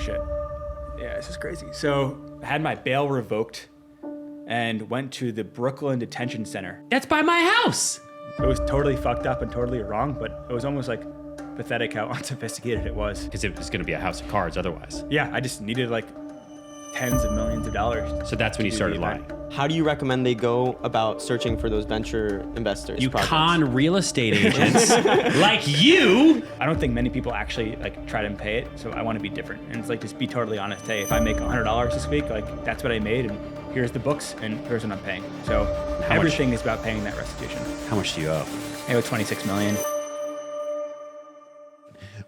shit. Yeah, this is crazy. So I had my bail revoked and went to the Brooklyn Detention Center. That's by my house. It was totally fucked up and totally wrong, but it was almost like pathetic how unsophisticated it was. Because it was going to be a house of cards otherwise. Yeah, I just needed like tens of millions of dollars. So that's when you started lying. How do you recommend they go about searching for those venture investors? You projects? con real estate agents like you. I don't think many people actually like try to pay it, so I want to be different. And it's like, just be totally honest. Hey, if I make $100 this week, like that's what I made, and here's the books, and here's what I'm paying. So everything is about paying that restitution. How much do you owe? I owe $26 million.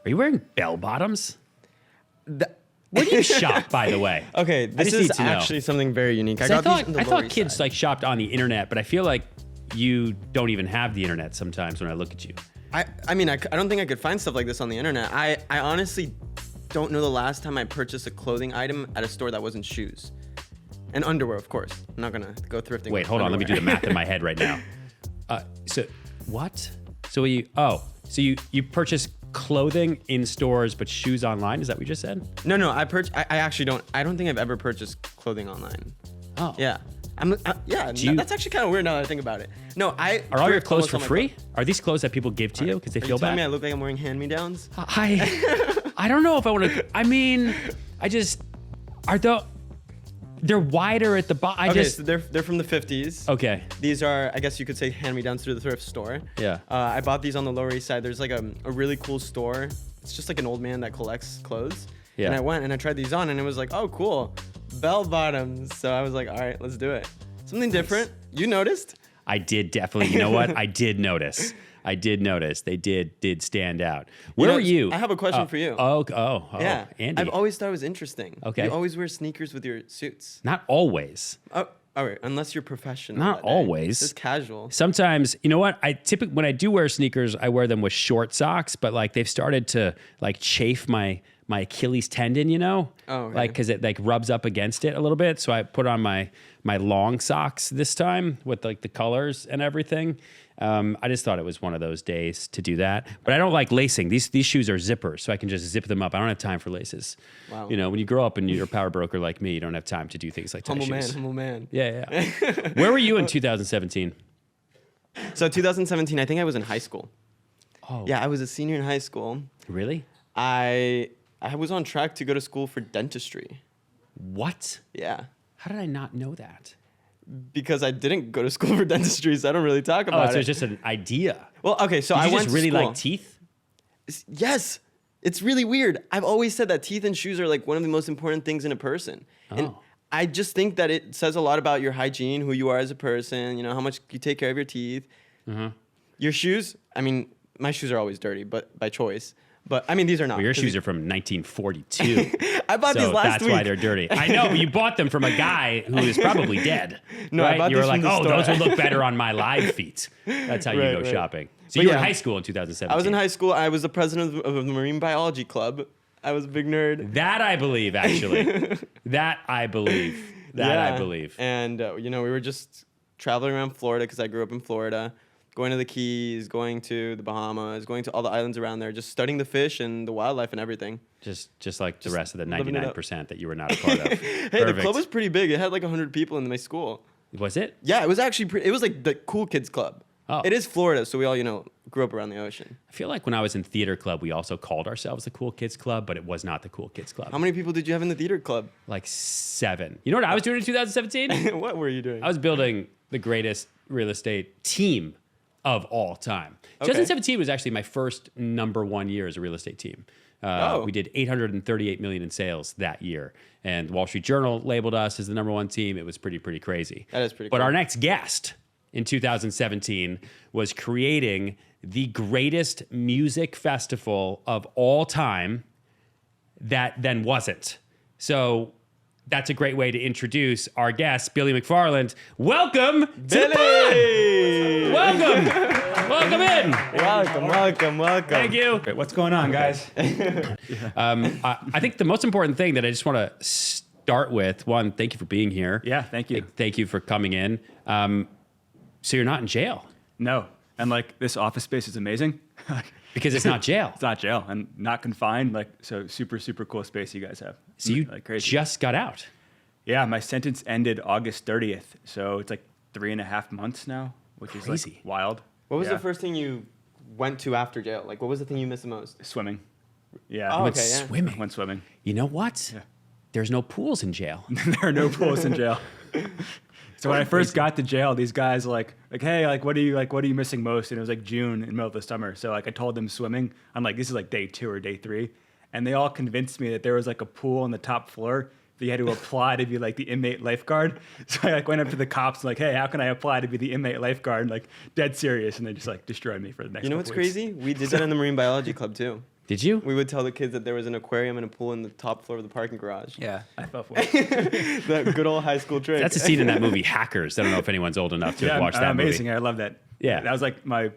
Are you wearing bell bottoms? Where do you shop, by the way? Okay, this is actually something very unique. I thought kids like shopped on the internet, but I feel like you don't even have the internet sometimes when I look at you. I mean, I don't think I could find stuff like this on the internet. I honestly don't know the last time I purchased a clothing item at a store that wasn't shoes. And underwear, of course. I'm not gonna go thrifting. Wait, hold on. Let me do the math in my head right now. So what? So you purchase clothing in stores, but shoes online? Is that what you just said? No. I actually don't. I don't think I've ever purchased clothing online. Oh. Yeah. That's actually kind of weird now that I think about it. No, Are all your clothes for free? Are these clothes that people give to you because they feel bad? Telling me I look like I'm wearing hand-me-downs? I don't know if I want to. I mean, they're wider at the bottom. So they're from the 50s. Okay. These are, I guess you could say, hand-me-downs through the thrift store. Yeah. I bought these on the Lower East Side. There's like a really cool store. It's just like an old man that collects clothes. Yeah. And I went and I tried these on, and it was like, oh, cool, bell bottoms. So I was like, all right, let's do it. Something different. You noticed? I did definitely. You know what? I did notice. They did stand out. Where were you? I have a question for you. Oh, yeah. Andy. I've always thought it was interesting. Okay. You always wear sneakers with your suits. Not always. Oh, all right. Unless you're professional. Not always. Just casual. Sometimes, you know what? I typically, when I do wear sneakers, I wear them with short socks, but like they've started to like chafe my Achilles tendon, you know? Oh, okay. Like, cause it like rubs up against it a little bit. So I put on my long socks this time with like the colors and everything. I just thought it was one of those days to do that. But I don't like lacing. These shoes are zippers, so I can just zip them up. I don't have time for laces. Wow. You know, when you grow up and you're a power broker like me, you don't have time to do things like that. Humble man. Yeah. Where were you in 2017? So 2017, I think I was in high school. Oh. Yeah, I was a senior in high school. Really? I was on track to go to school for dentistry. What? Yeah. How did I not know that? Because I didn't go to school for dentistry, so I don't really talk about it. Oh, so it's just an idea. Well, okay, so I Did you went just to really school. like teeth? Yes. It's really weird. I've always said that teeth and shoes are like one of the most important things in a person. And I just think that it says a lot about your hygiene, who you are as a person, you know, how much you take care of your teeth. Mm-hmm. Your shoes, I mean, my shoes are always dirty, but by choice. But I mean, these are not. Well, your shoes are from 1942. I bought these last week. That's why they're dirty. I know, but you bought them from a guy who is probably dead. No, right? I bought you were these like, from the store. those will look better on my live feet. That's how you go shopping. So you were in high school in 2017. I was in high school. I was the president of the Marine Biology Club. I was a big nerd. That I believe, actually. That I believe. And, you know, we were just traveling around Florida because I grew up in Florida. Going to the Keys, going to the Bahamas, going to all the islands around there, just studying the fish and the wildlife and everything. Just like the rest of the 99% that you were not a part of. Hey, the club was pretty big. It had like 100 people in my school. Was it? Yeah, it was actually it was like the cool kids club. Oh. It is Florida, so we all, you know, grew up around the ocean. I feel like when I was in theater club, we also called ourselves the Cool Kids Club, but it was not the Cool Kids Club. How many people did you have in the theater club? Like 7. You know what I was doing in 2017? What were you doing? I was building the greatest real estate team of all time. Okay. 2017 was actually my first #1 year as a real estate team. We did $838 million in sales that year. And Wall Street Journal labeled us as the #1 team. It was pretty crazy. That is pretty But cool. our next guest in 2017 was creating the greatest music festival of all time that then wasn't. So that's a great way to introduce our guest, Billy McFarland. Welcome to the pod! Welcome in. Welcome. Thank you. What's going on, guys? I think the most important thing that I just want to start with, one, thank you for being here. Yeah, thank you. Thank you for coming in. So you're not in jail. No. And like this office space is amazing. Because it's not jail. It's not jail and not confined. Like, so super, super cool space you guys have. So you like crazy. just got out. Yeah, my sentence ended August 30th. So it's like 3.5 months now, which is Crazy. like wild. What was Yeah. the first thing you went to after jail? Like, what was the thing you missed the most? Swimming. Yeah. Oh, Went okay, yeah. swimming. Went swimming. You know what? Yeah. There's no pools in jail. There are no pools in jail. So when I first got to jail, these guys were like, hey, like, what are you missing most? And it was like June in the middle of the summer. So like I told them swimming. I'm like, this is like day 2 or day 3. And they all convinced me that there was like a pool on the top floor that you had to apply to be like the inmate lifeguard. So I like went up to the cops like, hey, how can I apply to be the inmate lifeguard? Like dead serious. And they just like destroyed me for the next You know what's couple weeks. crazy? We did that in the Marine Biology Club too. Did you? We would tell the kids that there was an aquarium and a pool in the top floor of the parking garage. Yeah, I fell for it. That good old high school trick. That's a scene in that movie Hackers. I don't know if anyone's old enough to have watched that amazing. movie. I love that. Yeah. That was like my,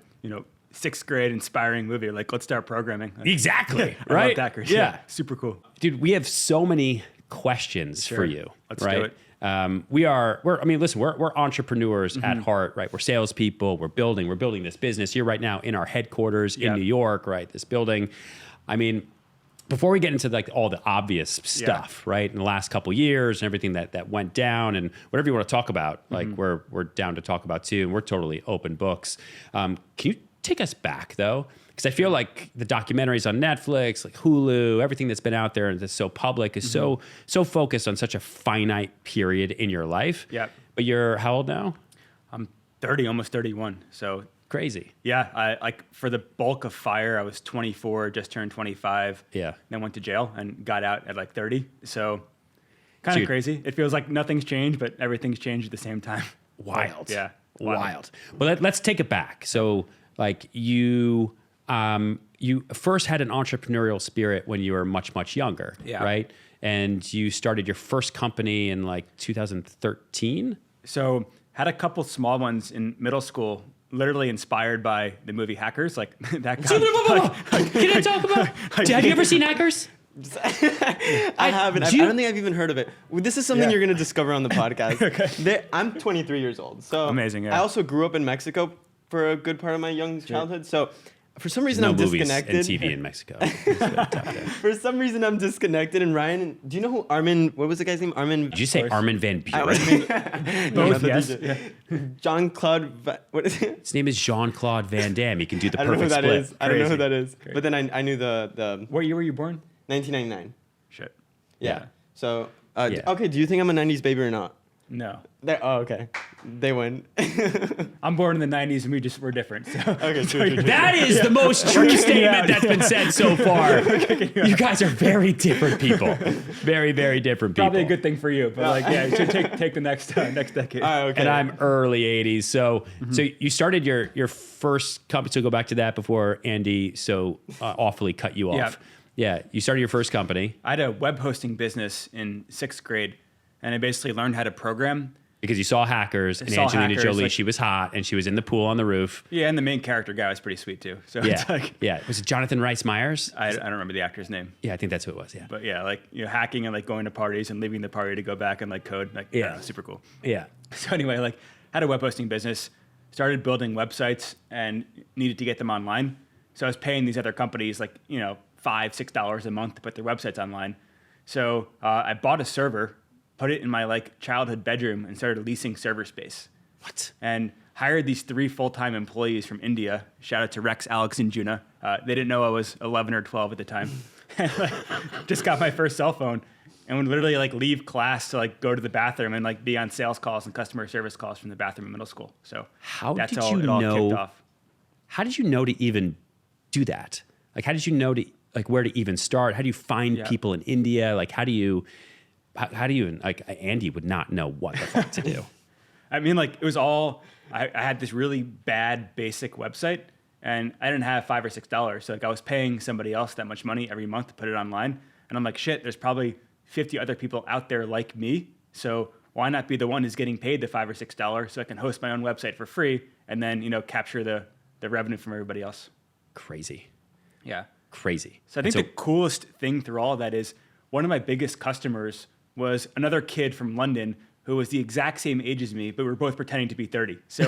6th grade inspiring movie. Like, let's start programming. Like, Exactly. I Right? love Hackers. Yeah. Super cool. Dude, we have so many questions Sure. for you. Let's right? do it. We're entrepreneurs at heart, right? We're salespeople. We're building this business here right now in our headquarters in Yeah. New York, right? This building. I mean, before we get into like all the obvious stuff, right? In the last couple years and everything that went down and whatever you want to talk about, like we're down to talk about too, and we're totally open books. Can you take us back though? Because I feel like the documentaries on Netflix, like Hulu, everything that's been out there and that's so public is so focused on such a finite period in your life. Yeah. But you're how old now? I'm 30, almost 31. So Crazy. yeah, I like for the bulk of Fyre, I was 24, just turned 25. Yeah. Then went to jail and got out at like 30. So kind Dude. of crazy. It feels like nothing's changed, but everything's changed at the same time. Wild. Yeah. Wild. Well, let's take it back. So like you first had an entrepreneurial spirit when you were much, much younger, Yeah. right? And you started your first company in like 2013. So had a couple small ones in middle school, literally inspired by the movie Hackers. Like that kind Can I talk about? Have you ever seen Hackers? I haven't. I don't think I've even heard of it. This is something Yeah. you're going to discover on the podcast. Okay. I'm 23 years old. So Amazing, yeah. I also grew up in Mexico for a good part of my young childhood. So for some reason No I'm movies disconnected. and TV in Mexico. It's really tough there. For some reason I'm disconnected. And Ryan, do you know who Armin? What was the guy's name? Armin. Did you say course. Armin van I Buren? Both, the yes. DJ. Yeah. Jean-Claude. What is it? His name is Jean-Claude Van Damme. He can do the I don't know who perfect that split. is. I don't know who Crazy. that is. Crazy. But then I knew the What year were you born? 1999. Shit. Yeah. So Yeah. okay. Do you think I'm a 90s baby or not? No. Oh, okay. They win. I'm born in the 90s and we're different. So. Okay, true. That is the most true statement that's been said so far. You guys are very different people. Very, very different people. Probably a good thing for you, but like, yeah, you should take the next decade. Okay. And I'm early 80s. So you started your first company. So go back to that before Andy so awfully cut you off. Yeah, you started your first company. I had a web hosting business in 6th grade, and I basically learned how to program. Because you saw Hackers and saw Angelina Hackers, Jolie, like- she was hot and she was in the pool on the roof. Yeah, and the main character guy was pretty sweet too. So Yeah. it's like, Yeah. Was it Jonathan Rhys Meyers? I don't remember the actor's name. Yeah, I think that's who it was. Yeah. But yeah, like, hacking and like going to parties and leaving the party to go back and like code. Like, I don't know, super cool. Yeah. So anyway, like, had a web hosting business, started building websites and needed to get them online. So I was paying these other companies like, $5, $6 a month to put their websites online. So I bought a server, put it in my like childhood bedroom and started leasing server space. What? And hired these 3 full-time employees from India. Shout out to Rex, Alex, and Juna. They didn't know I was 11 or 12 at the time. And, like, just got my first cell phone and would literally like leave class to like go to the bathroom and like be on sales calls and customer service calls from the bathroom in middle school. So that's did how you it all know- kicked off. How did you know to even do that? Like, how did you know to like where to even start? How do you find Yeah. people in India? Like, how do you like Andy would not know what the fuck to do. I mean, like, it was all, I had this really bad basic website and I didn't have $5 or $6. So like I was paying somebody else that much money every month to put it online. And I'm like, shit, there's probably 50 other people out there like me. So why not be the one who's getting paid the $5 or $6 so I can host my own website for free and then, capture the revenue from everybody else. Crazy. Yeah. Crazy. So I think the coolest thing through all of that is one of my biggest customers was another kid from London who was the exact same age as me, but we were both pretending to be 30. So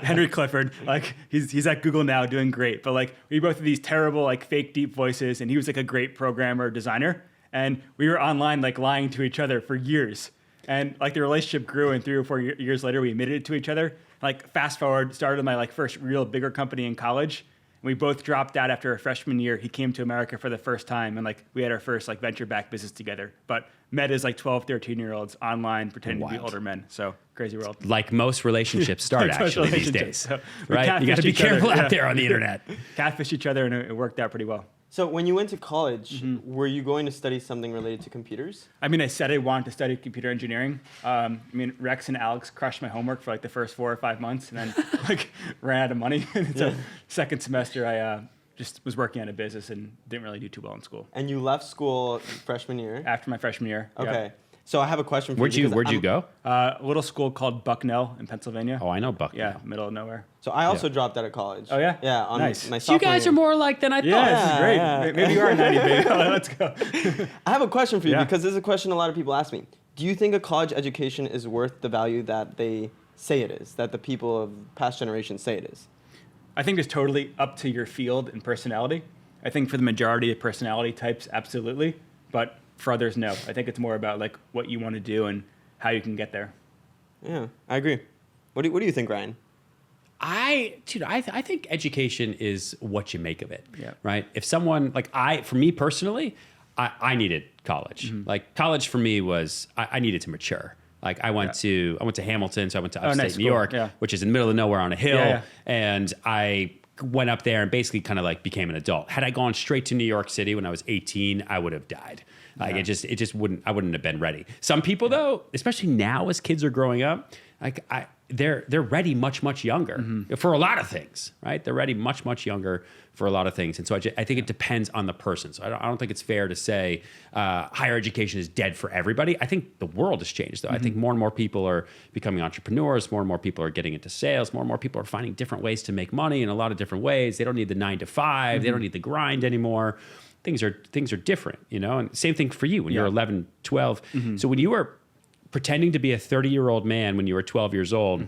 Henry Clifford, like he's at Google now doing great, but like we both had these terrible like fake deep voices, and he was like a great programmer designer, and we were online like lying to each other for years. And like the relationship grew, and 3 or 4 years later, we admitted it to each other. Like fast forward, started my like first real bigger company in college. We both dropped out after our freshman year. He came to America for the first time, and like we had our first like venture-backed business together. But met as like 12, 13-year-olds online pretending to be older men. So crazy world. Like most relationships start Like most actually these relationships. days, So right? You got to be careful out there on the internet. Catfish each other, and it worked out pretty well. So when you went to college, were you going to study something related to computers? I mean, I said I wanted to study computer engineering. I mean, Rex and Alex crushed my homework for like the first 4 or 5 months, and then like ran out of money. So second semester, I just was working on a business and didn't really do too well in school. And you left school freshman year? After my freshman year. Okay. Yeah. So I have a question for you. Where'd you go? A little school called Bucknell in Pennsylvania. Oh, I know Bucknell. Yeah, middle of nowhere. So I also dropped out of college. Oh, yeah? Yeah, on Nice. my So you sophomore guys year. are more alike than I Yeah, thought. this is great. yeah. Maybe you are a 90 baby. Let's go. I have a question for you Yeah. because this is a question a lot of people ask me. Do you think a college education is worth the value that they say it is, that the people of past generations say it is? I think it's totally up to your field and personality. I think for the majority of personality types, absolutely. But for others, no. I think it's more about like what you want to do and how you can get there. Yeah, I agree. What do you think, Ryan? I think education is what you make of it, Yeah. right? If someone for me personally, I needed college. Like college for me was I needed to mature. Like I went to Hamilton, so I went to upstate nice New school. York, Yeah. which is in the middle of nowhere on a hill, Yeah. and I went up there and basically kind of like became an adult. Had I gone straight to New York City when I was 18, I would have died. Like it just wouldn't. I wouldn't have been ready. Some people though, especially now as kids are growing up, they're ready much younger for a lot of things, right? They're ready much younger for a lot of things, and so I think it depends on the person. So I don't think it's fair to say higher education is dead for everybody. I think the world has changed though. I think more and more people are becoming entrepreneurs. More and more people are getting into sales. More and more people are finding different ways to make money in a lot of different ways. They don't need the 9 to 5. They don't need the grind anymore. Things are different, you know. And same thing for you when you're 11, 12. So when you were pretending to be a 30-year-old man when you were 12 years old,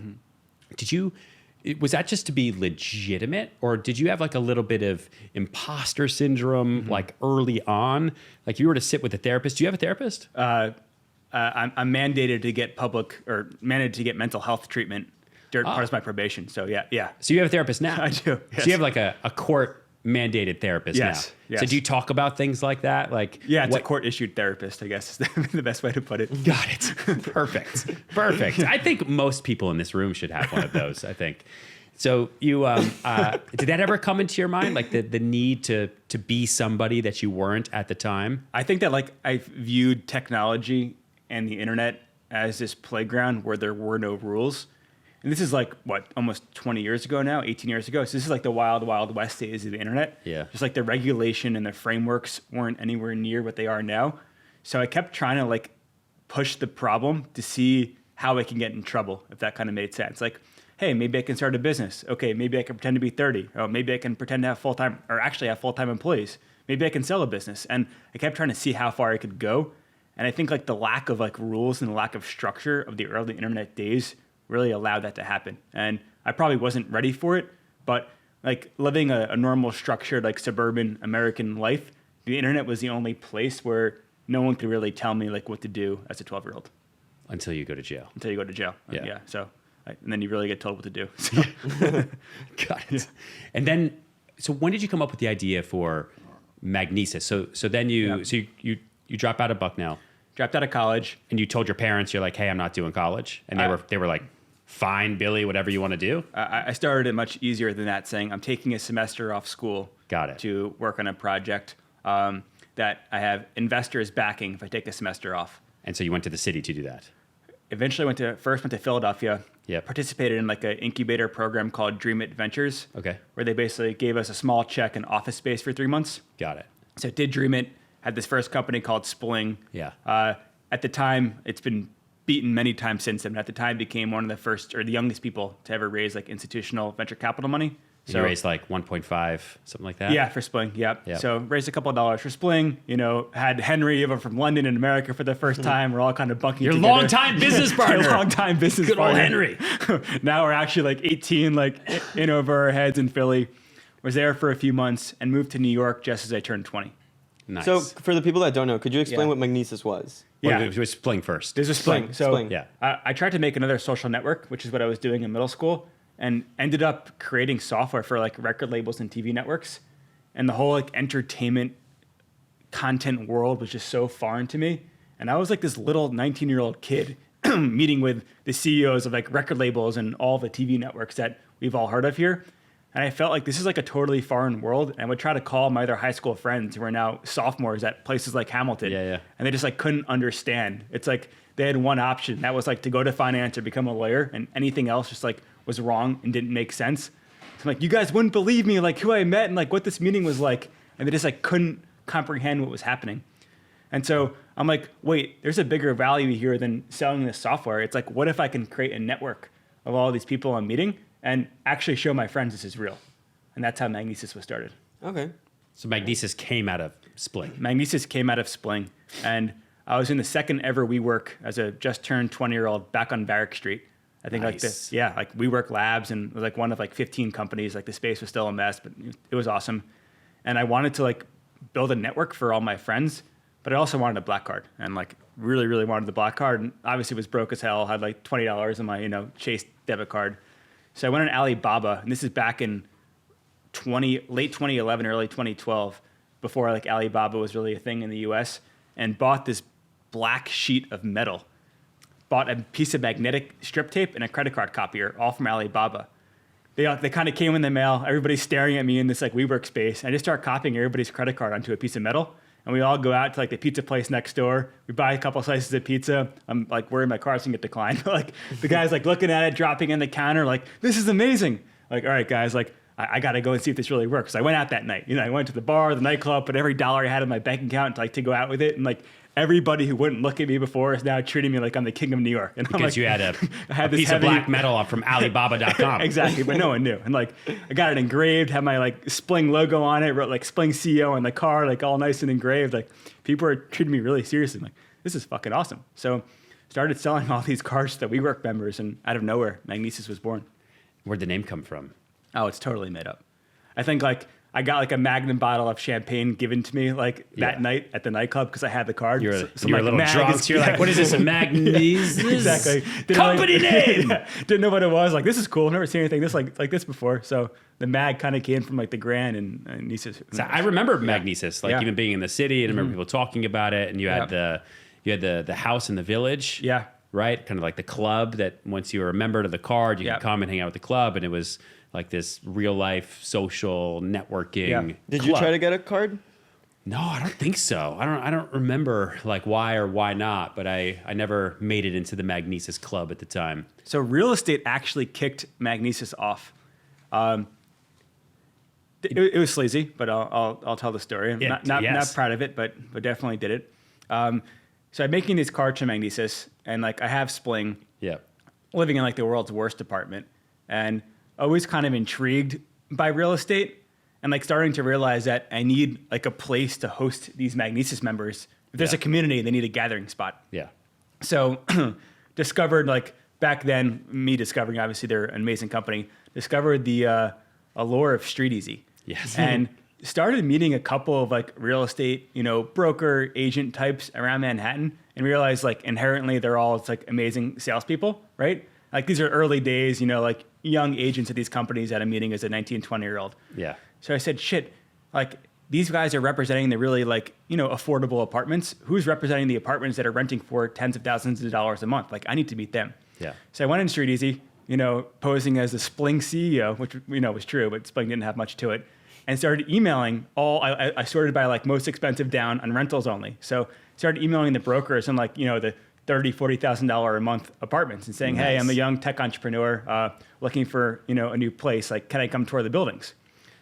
was that just to be legitimate, or did you have like a little bit of imposter syndrome like early on? Like you were to sit with a therapist. Do you have a therapist? I'm mandated to get mandated to get mental health treatment during part of my probation. So yeah. So you have a therapist now? I do, yes. So you have like a court mandated therapist Yes, now. yes. So do you talk about things like that? Like It's a court-issued therapist, I guess is the best way to put it. Got it. Perfect. I think most people in this room should have one of those, I think. So you, did that ever come into your mind? Like the need to be somebody that you weren't at the time? I think that like I viewed technology and the internet as this playground where there were no rules. And this is like, almost 20 years ago now, 18 years ago. So this is like the wild, wild west days of the internet. Yeah. Just like the regulation and the frameworks weren't anywhere near what they are now. So I kept trying to like push the problem to see how I can get in trouble, if that kind of made sense. Like, hey, maybe I can start a business. Okay, maybe I can pretend to be 30. Oh, maybe I can pretend to have full-time, or actually have full-time employees. Maybe I can sell a business. And I kept trying to see how far I could go. And I think like the lack of like rules and the lack of structure of the early internet days really allowed that to happen. And I probably wasn't ready for it, but like living a normal structured like suburban American life, the internet was the only place where no one could really tell me like what to do as a 12-year-old. Until you go to jail. Until you go to jail. Yeah. So, and then you really get told what to do. So. Got it. And then, so when did you come up with the idea for Magnesis? So then you drop out of Bucknell. Dropped out of college. And you told your parents, you're like, hey, I'm not doing college. And they were like, fine, Billy, whatever you want to do. I started it much easier than that, saying I'm taking a semester off school. Got it. To work on a project that I have investors backing if I take a semester off. And so you went to the city to do that. Eventually went to Philadelphia. Yep. Participated in like an incubator program called Dream It Ventures. Okay. Where they basically gave us a small check and office space for 3 months. Got it. So did Dream It. Had this first company called Spling. Yeah. At the time, it's been beaten many times since then. At the time, became one of the first or the youngest people to ever raise like institutional venture capital money. You raised like 1.5, something like that? Yeah, for Spling. Yep. Yep. So raised a couple of dollars for Spling. Had Henry over from London in America for the first time. We're all kind of bunking Your together. longtime business partner. Your longtime business Good old partner. Henry. Now we're actually like 18, like in over our heads in Philly. Was there for a few months and moved to New York just as I turned 20. Nice. So for the people that don't know, could you explain what Magnesis was? Yeah. It was Spling first. This was Spling. So Spling. Yeah. I tried to make another social network, which is what I was doing in middle school, and ended up creating software for like record labels and TV networks. And the whole like entertainment content world was just so foreign to me. And I was like this little 19-year-old kid meeting with the CEOs of like record labels and all the TV networks that we've all heard of here. And I felt like this is like a totally foreign world. And I would try to call my other high school friends who are now sophomores at places like Hamilton. Yeah. And they just like couldn't understand. It's like they had one option. That was like to go to finance or become a lawyer. And anything else just like was wrong and didn't make sense. So I'm like, you guys wouldn't believe me, like who I met and like what this meeting was like. And they just like couldn't comprehend what was happening. And so I'm like, wait, there's a bigger value here than selling this software. It's like, what if I can create a network of all these people I'm meeting and actually show my friends this is real? And that's how Magnesis was started. Okay. So Magnesis came out of Spling. Magnesis came out of Spling. And I was in the second ever WeWork as a just turned 20-year-old back on Varick Street. I think like this, like WeWork Labs, and it was like one of like 15 companies. Like the space was still a mess, but it was awesome. And I wanted to like build a network for all my friends, but I also wanted a black card and like really, really wanted the black card. And obviously was broke as hell, had like $20 on my, Chase debit card. So I went on Alibaba, and this is back in late 2011, early 2012, before like Alibaba was really a thing in the US, and bought this black sheet of metal. Bought a piece of magnetic strip tape and a credit card copier, all from Alibaba. They kind of came in the mail. Everybody's staring at me in this like WeWork space. I just start copying everybody's credit card onto a piece of metal. And we all go out to like the pizza place next door. We buy a couple slices of pizza. I'm like worried my card's gonna get declined. Like the guy's like looking at it, dropping in the counter, like, this is amazing. Like, all right, guys, like I gotta go and see if this really works. So I went out that night. I went to the bar, the nightclub, put every dollar I had in my bank account to go out with it. And like everybody who wouldn't look at me before is now treating me like I'm the king of New York. And Because I'm like, you had a this piece of black metal from Alibaba.com. Exactly, but no one knew. And like I got it engraved, had my like Spling logo on it, wrote like Spling CEO on the card, like all nice and engraved. Like people are treating me really seriously. I'm like, this is fucking awesome. So started selling all these cards to WeWork members, and out of nowhere, Magnesis was born. Where'd the name come from? Oh, it's totally made up. I think like I got like a Magnum bottle of champagne given to me like that night at the nightclub because I had the card. You're, so you're like, a little drunk. So you're like, what is this? A Magnesis? Exactly. Company name. Didn't know what it was. Like, this is cool. Never seen anything this like this before. So the mag kind of came from like the Grand and Nieces. So I remember Magnesis, like even being in the city, and I remember people talking about it. And you had the house in the village. Yeah. Right. Kind of like the club that once you were a member of the card, you could come and hang out with the club, and it was like this real life social networking. Yeah. Did you try to get a card? No, I don't think so. I don't remember like why or why not, but I never made it into the Magnesis club at the time. So real estate actually kicked Magnesis off. It was sleazy, but I'll tell the story. Not proud of it, but definitely did it. So I'm making these cards to Magnesis, and like I have Spling. Yeah. Living in like the world's worst apartment, and always kind of intrigued by real estate, and like starting to realize that I need like a place to host these Magnesis members. If there's a community, they need a gathering spot. Yeah. So discovered like back then, me discovering, obviously they're an amazing company, discovered the allure of Street Easy. Yes. And started meeting a couple of like real estate, broker agent types around Manhattan, and realized like inherently they're all like amazing salespeople, right? Like these are early days, like young agents at these companies that I'm meeting as a 19, 20-year-old. Yeah. So I said, shit, like these guys are representing the really like, affordable apartments. Who's representing the apartments that are renting for tens of thousands of dollars a month? Like I need to meet them. Yeah. So I went in Street Easy, posing as the Spling CEO, which was true, but Spling didn't have much to it, and started emailing I sorted by like most expensive down on rentals only. So started emailing the brokers and like, the $30,000, $40,000 a month apartments and saying, hey, I'm a young tech entrepreneur looking for, a new place. Like, can I come tour the buildings?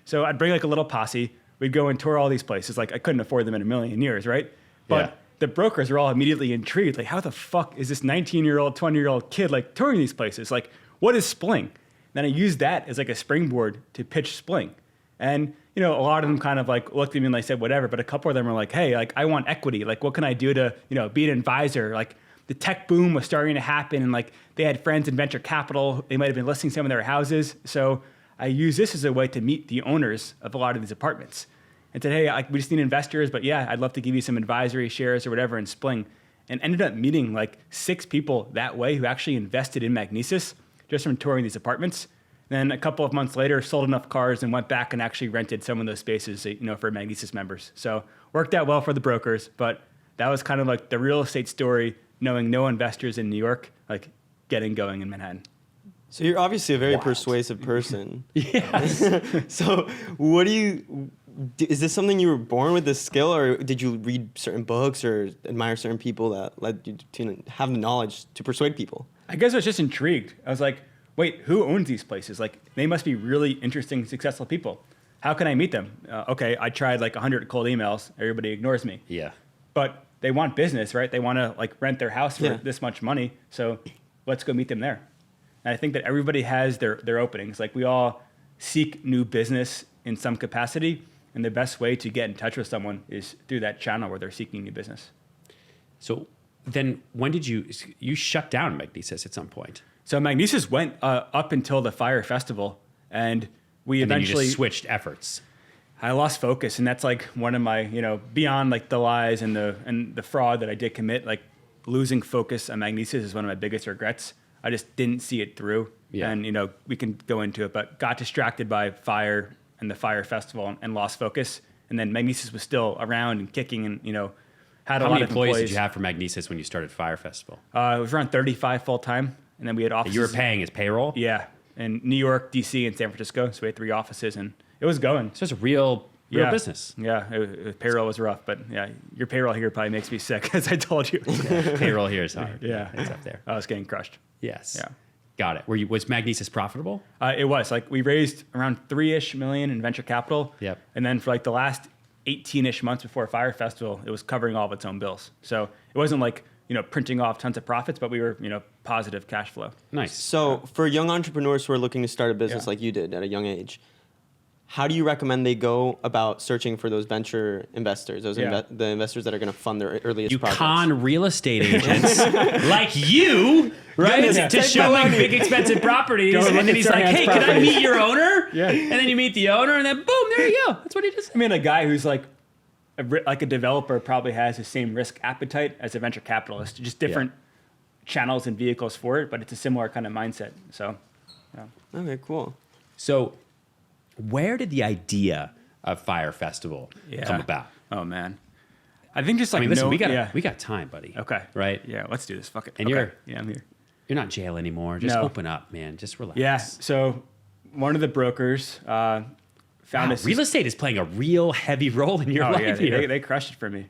So I'd bring like a little posse. We'd go and tour all these places. Like I couldn't afford them in a million years, right? But the brokers were all immediately intrigued. Like, how the fuck is this 19-year-old, 20-year-old kid like touring these places? Like, what is Spling? Then I used that as like a springboard to pitch Spling. And, you know, a lot of them kind of like looked at me and like said, whatever. But a couple of them were like, hey, like I want equity. Like, what can I do to, you know, be an advisor? Like the tech boom was starting to happen and like they had friends in venture capital. They might've been listing some of their houses. So I use this as a way to meet the owners of a lot of these apartments and said, hey, we just need investors, but yeah, I'd love to give you some advisory shares or whatever in Spling. And ended up meeting like 6 people that way who actually invested in Magnesis just from touring these apartments. Then a couple of months later, sold enough cars and went back and actually rented some of those spaces, you know, for Magnesis members. So worked out well for the brokers, but that was kind of like the real estate story, knowing no investors in New York, like getting going in Manhattan. So you're obviously a very persuasive person. Yes. So is this something you were born with, this skill, or did you read certain books or admire certain people that led you to have the knowledge to persuade people? I guess I was just intrigued. I was like, wait, who owns these places? Like, they must be really interesting, successful people. How can I meet them? Okay, I tried like 100 cold emails. Everybody ignores me. Yeah. But they want business, right? They want to like rent their house for this much money. So let's go meet them there. And I think that everybody has their openings. Like we all seek new business in some capacity. And the best way to get in touch with someone is through that channel where they're seeking new business. So then when did you shut down Magnesis at some point? So Magnesis went up until the Fyre festival, and we eventually then you just switched efforts. I lost focus, and that's like one of my, you know, beyond like the lies and the fraud that I did commit, like losing focus on Magnesis is one of my biggest regrets. I just didn't see it through. Yeah. And, you know, we can go into it, but got distracted by Fyre and the Fyre festival and lost focus. And then Magnesis was still around and kicking and, you know, had a lot of employees. How many employees did you have for Magnesis when you started Fyre Festival? It was around 35 full time. And then we had offices. You were paying his payroll? Yeah. In New York, DC, and San Francisco. So we had 3 offices and it was going. So it's a real business. Yeah. Payroll was rough, but yeah, your payroll here probably makes me sick, as I told you. Yeah, payroll here is hard. Yeah. It's up there. I was getting crushed. Yes. Yeah. Got it. Was Magnesis profitable? It was. Like we raised around $3-ish million in venture capital. Yep. And then for like the last 18-ish months before Fyre Festival, it was covering all of its own bills. So it wasn't like, you know, printing off tons of profits, but we were, you know, positive cash flow. Nice. So for young entrepreneurs who are looking to start a business like you did at a young age, how do you recommend they go about searching for those venture investors, the investors that are going to fund their earliest projects? You con real estate agents like you, right? To show him big expensive properties. And then he's like, hey, can I meet your owner? Yeah. And then you meet the owner and then boom, there you go. That's what he does. I mean, a guy who's like a developer probably has the same risk appetite as a venture capitalist, just different channels and vehicles for it, but it's a similar kind of mindset. So, yeah. Okay, cool. So where did the idea of Fyre Festival come about? Oh, man. I think just like, listen, we got time, buddy. Okay. Right? Yeah, let's do this. Fuck it. And okay. I'm here. You're not in jail anymore. Just open up, man. Just relax. Yeah. So one of the brokers found us. Real estate is playing a real heavy role in your life here. They crushed it for me.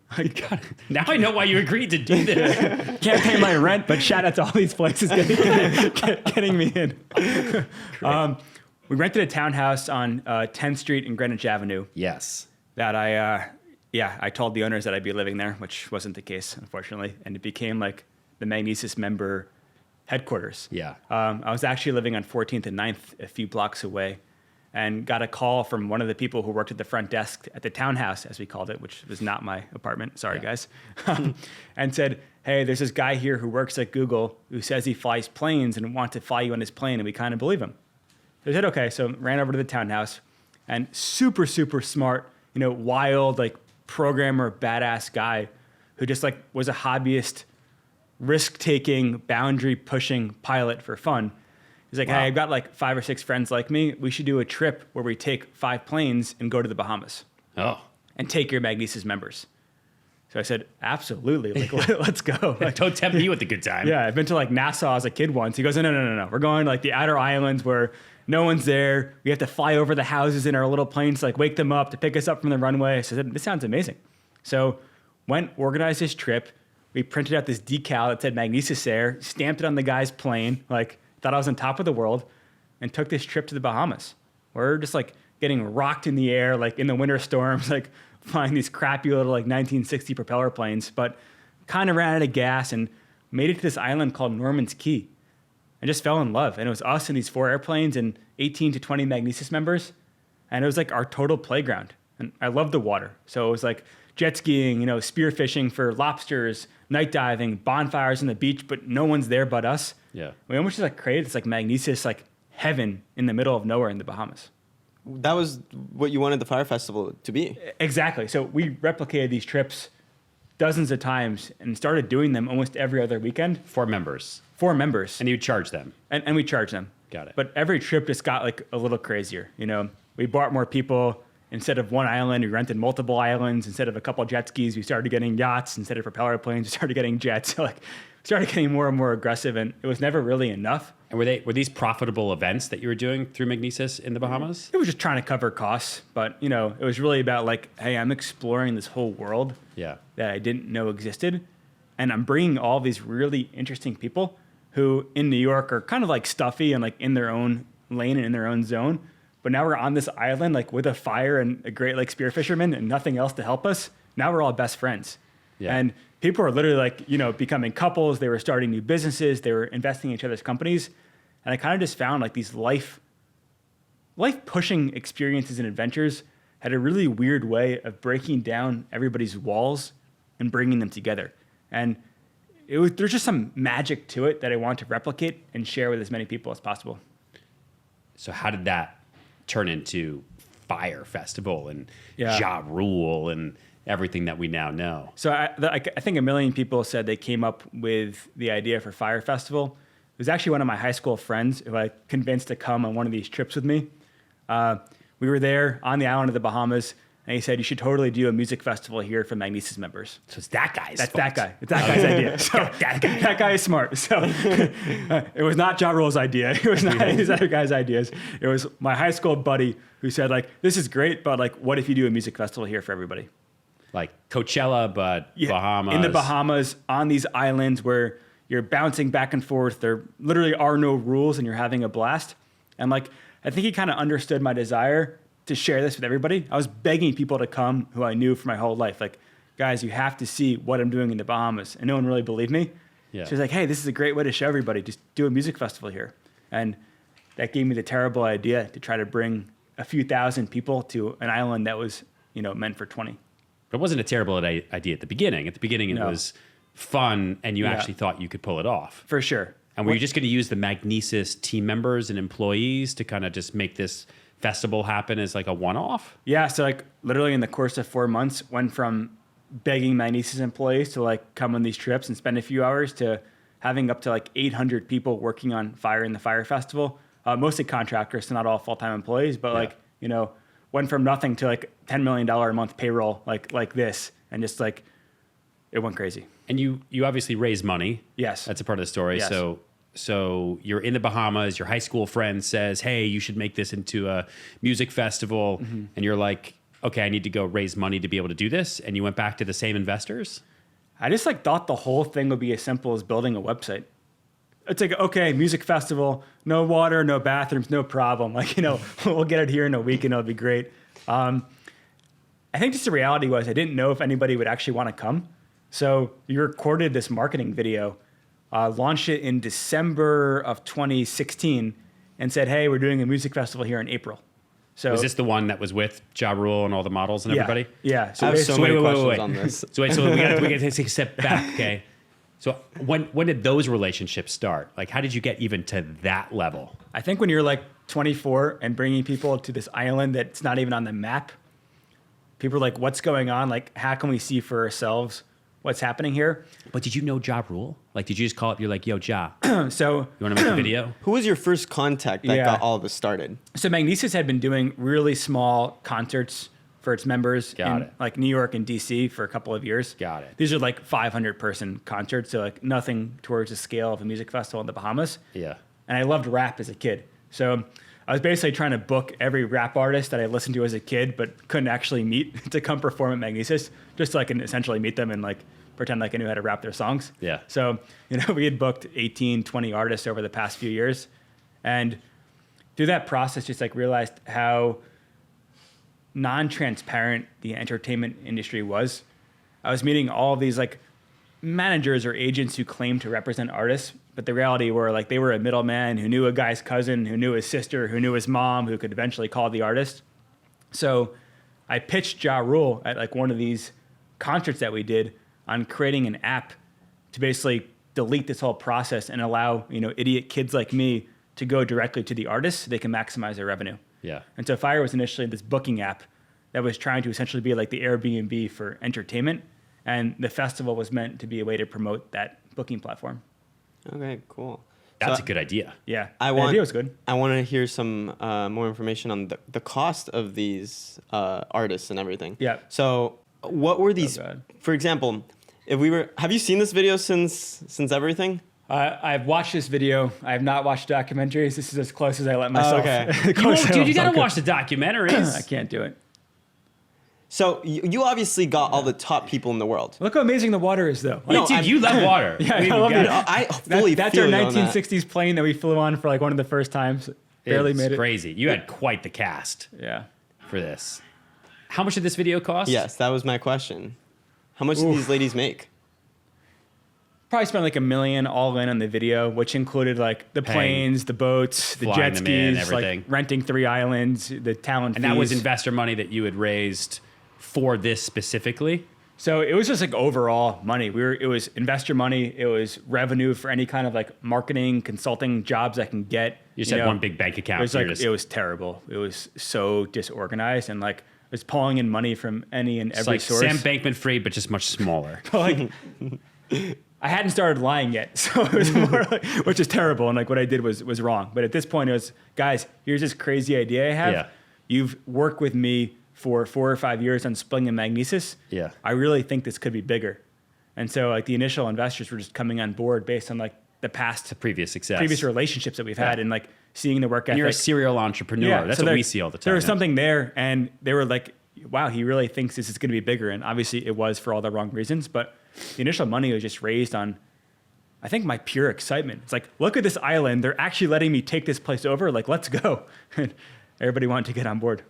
Now I know why you agreed to do this. Can't pay my rent, but shout out to all these places getting me in. We rented a townhouse on 10th Street and Greenwich Avenue. Yes. That I told the owners that I'd be living there, which wasn't the case, unfortunately. And it became like the Magnesis member headquarters. Yeah. I was actually living on 14th and 9th, a few blocks away, and got a call from one of the people who worked at the front desk at the townhouse, as we called it, which was not my apartment. Sorry, guys. And said, hey, there's this guy here who works at Google who says he flies planes and wants to fly you on his plane, and we kind of believe him. So I said, okay. So ran over to the townhouse, and super, super smart, you know, wild, like programmer, badass guy who just like was a hobbyist, risk-taking, boundary-pushing pilot for fun. He's like, hey, I've got like 5 or 6 friends like me. We should do a trip where we take 5 planes and go to the Bahamas. Oh. And take your Magnesis members. So I said, absolutely. Like, let's go. Like, don't tempt me with a good time. Yeah, I've been to like Nassau as a kid once. He goes, no. We're going to like the outer islands where no one's there. We have to fly over the houses in our little planes to like wake them up to pick us up from the runway. So I said, this sounds amazing. So went, organized this trip. We printed out this decal that said Magnesis there, stamped it on the guy's plane, like thought I was on top of the world, and took this trip to the Bahamas. We're just like getting rocked in the air, like in the winter storms, like flying these crappy little like 1960 propeller planes, but kind of ran out of gas and made it to this island called Norman's Key. and just fell in love. And it was us and these 4 airplanes and 18 to 20 Magnesis members. And it was like our total playground. And I loved the water. So it was like jet skiing, spear fishing for lobsters, night diving, bonfires on the beach, but no one's there but us. Yeah. We almost just like created this like Magnesis like heaven in the middle of nowhere in the Bahamas. That was what you wanted the Fyre Festival to be. Exactly. So we replicated these trips dozens of times and started doing them almost every other weekend. 4 members. 4 members. And you charge them. And we charge them. Got it. But every trip just got like a little crazier. We brought more people. Instead of one island, we rented multiple islands. Instead of a couple jet skis, we started getting yachts. Instead of propeller planes, we started getting jets. So started getting more and more aggressive, and it was never really enough. And were these profitable events that you were doing through Magnesis in the Bahamas? It was just trying to cover costs, but it was really about like, hey, I'm exploring this whole world that I didn't know existed, and I'm bringing all these really interesting people who in New York are kind of like stuffy and like in their own lane and in their own zone. But now we're on this island like with a fire and a great like spear fisherman and nothing else to help us. Now we're all best friends. Yeah. And people are literally like, becoming couples. They were starting new businesses. They were investing in each other's companies. And I kind of just found like these life pushing experiences and adventures had a really weird way of breaking down everybody's walls and bringing them together. And there's just some magic to it that I want to replicate and share with as many people as possible. So how did that turn into Fyre Festival and Ja Rule and everything that we now know? So I think a million people said they came up with the idea for Fyre Festival. It was actually one of my high school friends who I convinced to come on one of these trips with me. We were there on the island of the Bahamas, and he said, you should totally do a music festival here for Magnesis members. So it's that guy's That's fault. that guy. It's that guy's idea. So that guy is smart. So it was not Ja Rule's idea. It was not these other guys' ideas. It was my high school buddy who said, like, this is great, but like, what if you do a music festival here for everybody? Like Coachella, but Bahamas. In the Bahamas, on these islands where you're bouncing back and forth. There literally are no rules, and you're having a blast. And like, I think he kind of understood my desire to share this with everybody. I was begging people to come who I knew for my whole life. Like, guys, you have to see what I'm doing in the Bahamas. And no one really believed me. Yeah. So he's like, hey, this is a great way to show everybody. Just do a music festival here. And that gave me the terrible idea to try to bring a few thousand people to an island that was, meant for 20. But it wasn't a terrible idea at the beginning. At the beginning, it was fun, and you actually thought you could pull it off. For sure. And were you just going to use the Magnesis team members and employees to kind of just make this festival happen as like a one-off? Yeah, so like literally in the course of 4 months, went from begging Magnesis employees to like come on these trips and spend a few hours to having up to like 800 people working on Fyre in the Fyre Festival. Mostly contractors, so not all full-time employees, but went from nothing to like $10 million a month payroll like this, and just like it went crazy. And you obviously raised money. Yes. That's a part of the story. Yes. So you're in the Bahamas, your high school friend says, hey, you should make this into a music festival. Mm-hmm. And you're like, okay, I need to go raise money to be able to do this. And you went back to the same investors? I just like thought the whole thing would be as simple as building a website. It's like, okay, music festival, no water, no bathrooms, no problem. Like, we'll get it here in a week and it'll be great. I think just the reality was I didn't know if anybody would actually want to come. So you recorded this marketing video, launched it in December of 2016, and said, hey, we're doing a music festival here in April. So was this the one that was with Ja Rule and all the models and everybody? Yeah. So I have so many questions on this. So we got to take a step back, okay? So when did those relationships start? Like, how did you get even to that level? I think when you're like 24 and bringing people to this island that's not even on the map, people are like, what's going on? Like, how can we see for ourselves what's happening here? But did you know Ja Rule? Like, did you just call up? You're like, yo, Ja. So you want to make a video? Who was your first contact that got all of this started? So Magnesis had been doing really small concerts for its members in like New York and DC for a couple of years. Got it. These are like 500 person concerts, so like nothing towards the scale of a music festival in the Bahamas. Yeah. And I loved rap as a kid. So I was basically trying to book every rap artist that I listened to as a kid but couldn't actually meet to come perform at Magnesis, just so I can essentially meet them and like pretend like I knew how to rap their songs. Yeah. So, we had booked 18, 20 artists over the past few years. And through that process, just like realized how non-transparent the entertainment industry was. I was meeting all of these like managers or agents who claimed to represent artists, But the reality were like they were a middleman who knew a guy's cousin, who knew his sister, who knew his mom, who could eventually call the artist. So I pitched Ja Rule at like one of these concerts that we did on creating an app to basically delete this whole process and allow, idiot kids like me to go directly to the artists so they can maximize their revenue. Yeah. And so Fyre was initially this booking app that was trying to essentially be like the Airbnb for entertainment. And the festival was meant to be a way to promote that booking platform. Okay, cool. That's a good idea. Yeah, the idea was good. I want to hear some more information on the cost of these artists and everything. Yeah. So what were these, for example, have you seen this video since everything? I've watched this video. I have not watched documentaries. This is as close as I let myself. Okay. You gotta watch the documentaries. I can't do it. So you obviously got all the top people in the world. Look how amazing the water is, though. Like, dude, you love water. Yeah, I love it. I fully That's feel our you on that. 1960s plane that we flew on for like one of the first times. Barely made it. Crazy. You had quite the cast Yeah. for this. How much did this video cost? Yes, that was my question. How much did these ladies make? Probably spent like $1 million all in on the video, which included like the planes, the boats, the jet them in, skis, everything. like renting 3 islands, the talent And fees. that was investor money that you had raised for this specifically? So it was just like overall money. It was investor money. It was revenue for any kind of like marketing, consulting jobs I can get. You just had one big bank account. It was like, it was terrible. It was so disorganized and like it was pulling in money from any and every like source. Sam Bankman-Fried, but just much smaller. Like, I hadn't started lying yet, so it was more like, which is terrible. And like what I did was wrong. But at this point, it was, guys, here's this crazy idea I have. Yeah. You've worked with me for 4 or 5 years on splitting and magnesis. Yeah. I really think this could be bigger. And so like the initial investors were just coming on board based on like the previous success. previous relationships that we've had and like seeing the work ethic. And you're a serial entrepreneur. That's so what we see all the time. There was something there and they were like, wow, he really thinks this is going to be bigger. And obviously it was for all the wrong reasons, but the initial money was just raised on, I think, my pure excitement. It's like, look at this island. They're actually letting me take this place over. Like, let's go. Everybody wanted to get on board.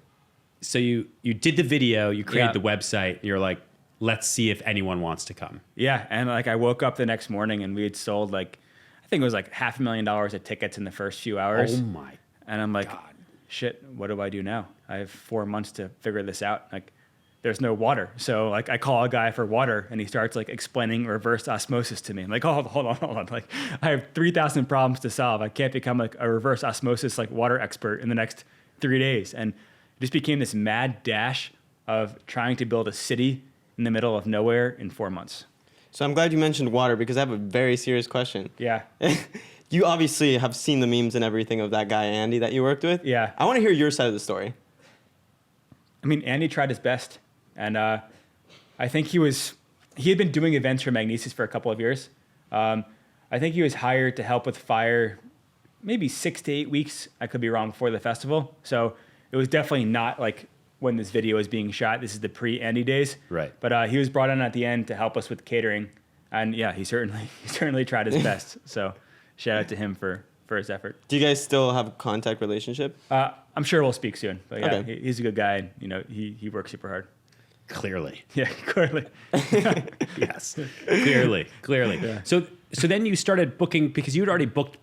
So you did the video, you created the website, you're like, let's see if anyone wants to come. Yeah, and like I woke up the next morning and we had sold like, I think it was like $500,000 of tickets in the first few hours. Oh my And I'm like, God. shit, what do I do now? I have 4 months to figure this out. Like, there's no water. So like I call a guy for water and he starts like explaining reverse osmosis to me. I'm like, oh, hold on. Like I have 3,000 problems to solve. I can't become like a reverse osmosis like water expert in the next 3 days. And it just became this mad dash of trying to build a city in the middle of nowhere in 4 months. So I'm glad you mentioned water because I have a very serious question. Yeah. You obviously have seen the memes and everything of that guy, Andy, that you worked with. Yeah. I want to hear your side of the story. I mean, Andy tried his best. And I think he had been doing events for Magnesis for a couple of years. I think he was hired to help with Fyre maybe 6 to 8 weeks. I could be wrong, before the festival. So it was definitely not like when this video was being shot. This is the pre-Andy days. Right. But he was brought on at the end to help us with catering. And yeah, he certainly tried his best. So shout out to him for his effort. Do you guys still have a contact relationship? I'm sure we'll speak soon. But yeah, Okay. he's a good guy. And, he works super hard. Clearly. Yeah, clearly. Yes. Clearly. Yeah. So then you started booking, because you had already booked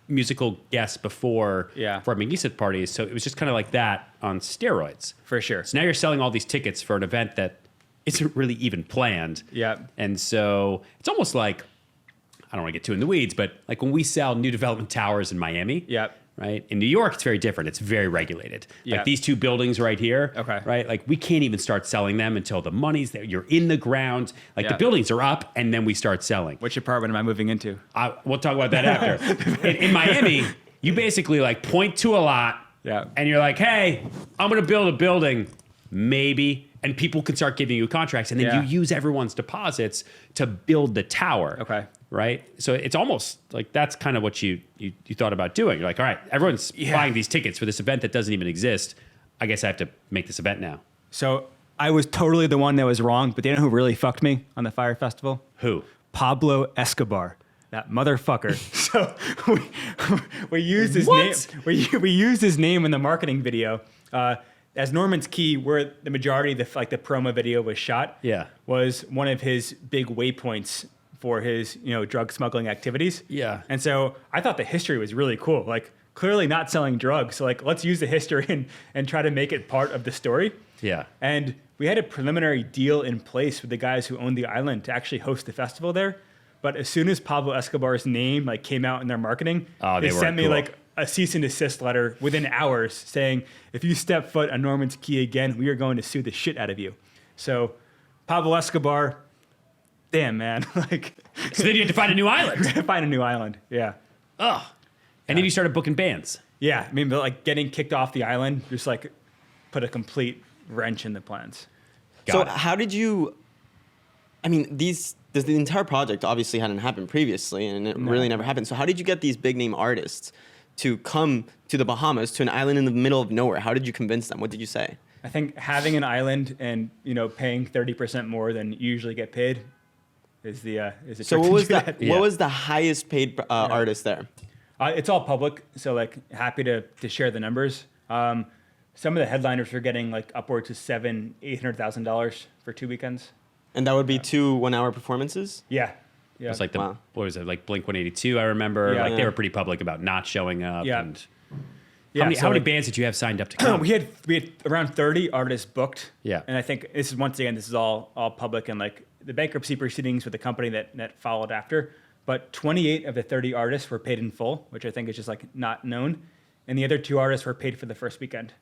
musical guests before for Magnesis parties. So it was just kind of like that on steroids. For sure. So now you're selling all these tickets for an event that isn't really even planned. Yeah. And so it's almost like, I don't want to get too in the weeds, but like when we sell new development towers in Miami. Yeah. Right. In New York, it's very different. It's very regulated. Yeah. Like these 2 buildings right here. Okay. Right. Like we can't even start selling them until the money's there. You're in the ground. Like the buildings are up and then we start selling. Which apartment am I moving into? We'll talk about that after. In Miami, you basically like point to a lot. Yeah. And you're like, hey, I'm going to build a building. Maybe. And people can start giving you contracts. And then you use everyone's deposits to build the tower. Okay. Right? So it's almost like that's kind of what you thought about doing. You're like, all right, everyone's buying these tickets for this event that doesn't even exist. I guess I have to make this event now. So I was totally the one that was wrong, but do you know who really fucked me on the Fyre Festival? Who? Pablo Escobar. That motherfucker. So we used his What? name. We used his name in the marketing video. As Norman's Key, where the majority of the promo video was shot, Yeah. was one of his big waypoints for his, drug smuggling activities. Yeah. And so I thought the history was really cool. Like, clearly not selling drugs. So, like, let's use the history and try to make it part of the story. Yeah. And we had a preliminary deal in place with the guys who owned the island to actually host the festival there. But as soon as Pablo Escobar's name came out in their marketing, they sent me cool. a cease and desist letter within hours saying, if you step foot on Norman's Key again, we are going to sue the shit out of you. So Pablo Escobar, damn, man. So then you had to find a new island. Find a new island. Yeah. Oh. And then you started booking bands. Yeah. I mean, but getting kicked off the island just put a complete wrench in the plans. So how did you? I mean, the entire project obviously hadn't happened previously, and it really never happened. So how did you get these big name artists to come to the Bahamas, to an island in the middle of nowhere? How did you convince them? What did you say? I think having an island and paying 30% more than you usually get paid is the So trick what was to do that? that. What was the highest paid artist there? It's all public, so happy to share the numbers. Some of the headliners were getting upwards to $800,000 for 2 weekends. And that would be 2 1-hour performances? Yeah. It was like Wow. what was it, like Blink 182, I remember. Yeah. They were pretty public about not showing up. Yeah. And Yeah, how many bands did you have signed up to come? we had around 30 artists booked. Yeah. And I think this is all public and the bankruptcy proceedings with the company that followed after. But 28 of the 30 artists were paid in full, which I think is just not known. And the other 2 artists were paid for the first weekend.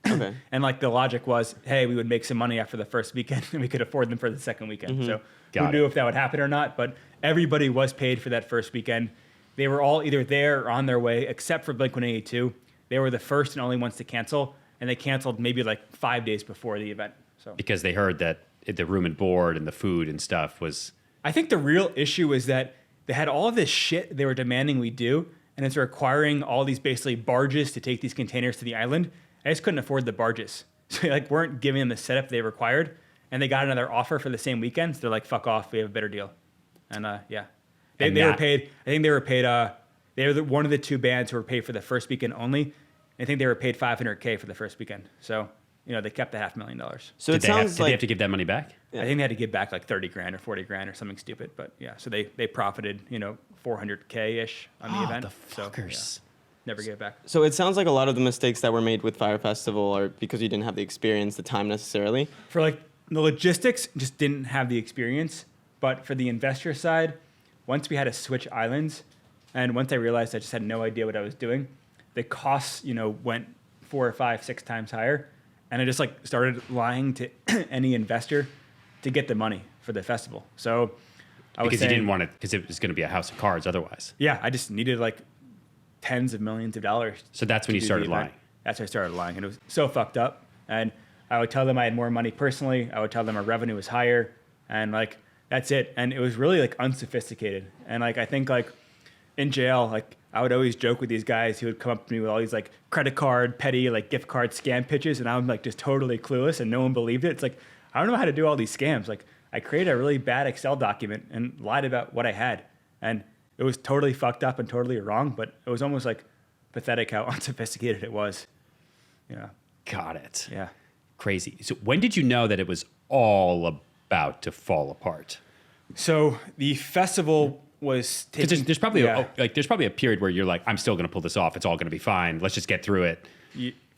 Okay. And the logic was, hey, we would make some money after the first weekend and we could afford them for the second weekend. So who knew if that would happen or not? But everybody was paid for that first weekend. They were all either there or on their way, except for Blink 182. They were the first and only ones to cancel, and they canceled maybe 5 days before the event. So Because they heard that the room and board and the food and stuff was... I think the real issue is that they had all of this shit they were demanding we do, and it's requiring all these basically barges to take these containers to the island. I just couldn't afford the barges. So they weren't giving them the setup they required, and they got another offer for the same weekend. So they're like, fuck off, we have a better deal. And yeah. They were paid, I think they were paid, they were one of the 2 bands who were paid for the first weekend only. I think they were paid $500K for the first weekend. So, they kept the $500,000. So Did it sounds they have to give that money back? I think they had to give back 30 grand or 40 grand or something stupid. But yeah, so they profited, 400K-ish on the event. The fuckers. So, yeah, never gave it back. So it sounds like a lot of the mistakes that were made with Fyre Festival are because you didn't have the experience, the time necessarily. For the logistics, just didn't have the experience. But for the investor side, once we had to switch islands, and once I realized I just had no idea what I was doing, the costs, went 4 or 5, 6 times higher. And I just started lying to any investor to get the money for the festival. So I was Because you didn't want it, because it was going to be a house of cards otherwise. Yeah, I just needed tens of millions of dollars. So that's when you started lying. That's when I started lying. And it was so fucked up. And I would tell them I had more money personally. I would tell them our revenue was higher. And that's it. And it was really unsophisticated. And I think in jail, I would always joke with these guys who would come up to me with all these credit card, petty gift card scam pitches, and I'm just totally clueless, and no one believed it. It's I don't know how to do all these scams. I created a really bad Excel document and lied about what I had, and it was totally fucked up and totally wrong. But it was almost pathetic how unsophisticated it was. Yeah. Got it. Yeah. Crazy. So when did you know that it was all about to fall apart? So the festival was taking. Because there's probably there's probably a period where you're I'm still going to pull this off. It's all going to be fine. Let's just get through it.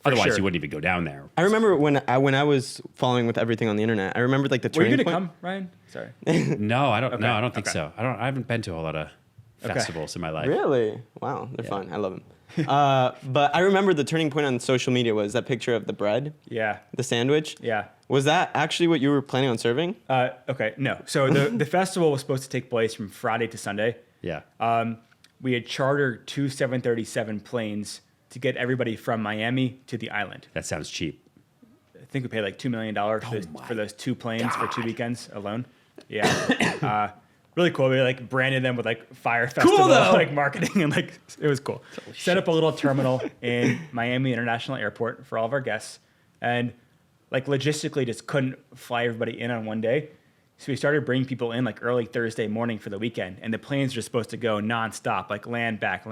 Otherwise, you wouldn't even go down there. I remember when I was following with everything on the internet. I remember the Were turning you point. gonna come, Ryan? Sorry. No, I don't. Okay. No, I don't think Okay. so. I haven't been to a lot of festivals in my life. Really? Wow, they're fun. I love them. But I remember the turning point on social media was that picture of the bread, Yeah. the sandwich. Yeah. Was that actually what you were planning on serving? Okay. No. So the festival was supposed to take place from Friday to Sunday. Yeah. We had chartered 2 737 planes to get everybody from Miami to the island. That sounds cheap. I think we paid $2 million for those 2 planes for 2 weekends alone. Yeah. Really cool. We branded them with Fyre Festival marketing and it was cool. Set up a little terminal in Miami International Airport for all of our guests, and logistically just couldn't fly everybody in on one day. So we started bringing people in early Thursday morning for the weekend, and the planes are supposed to go nonstop, land back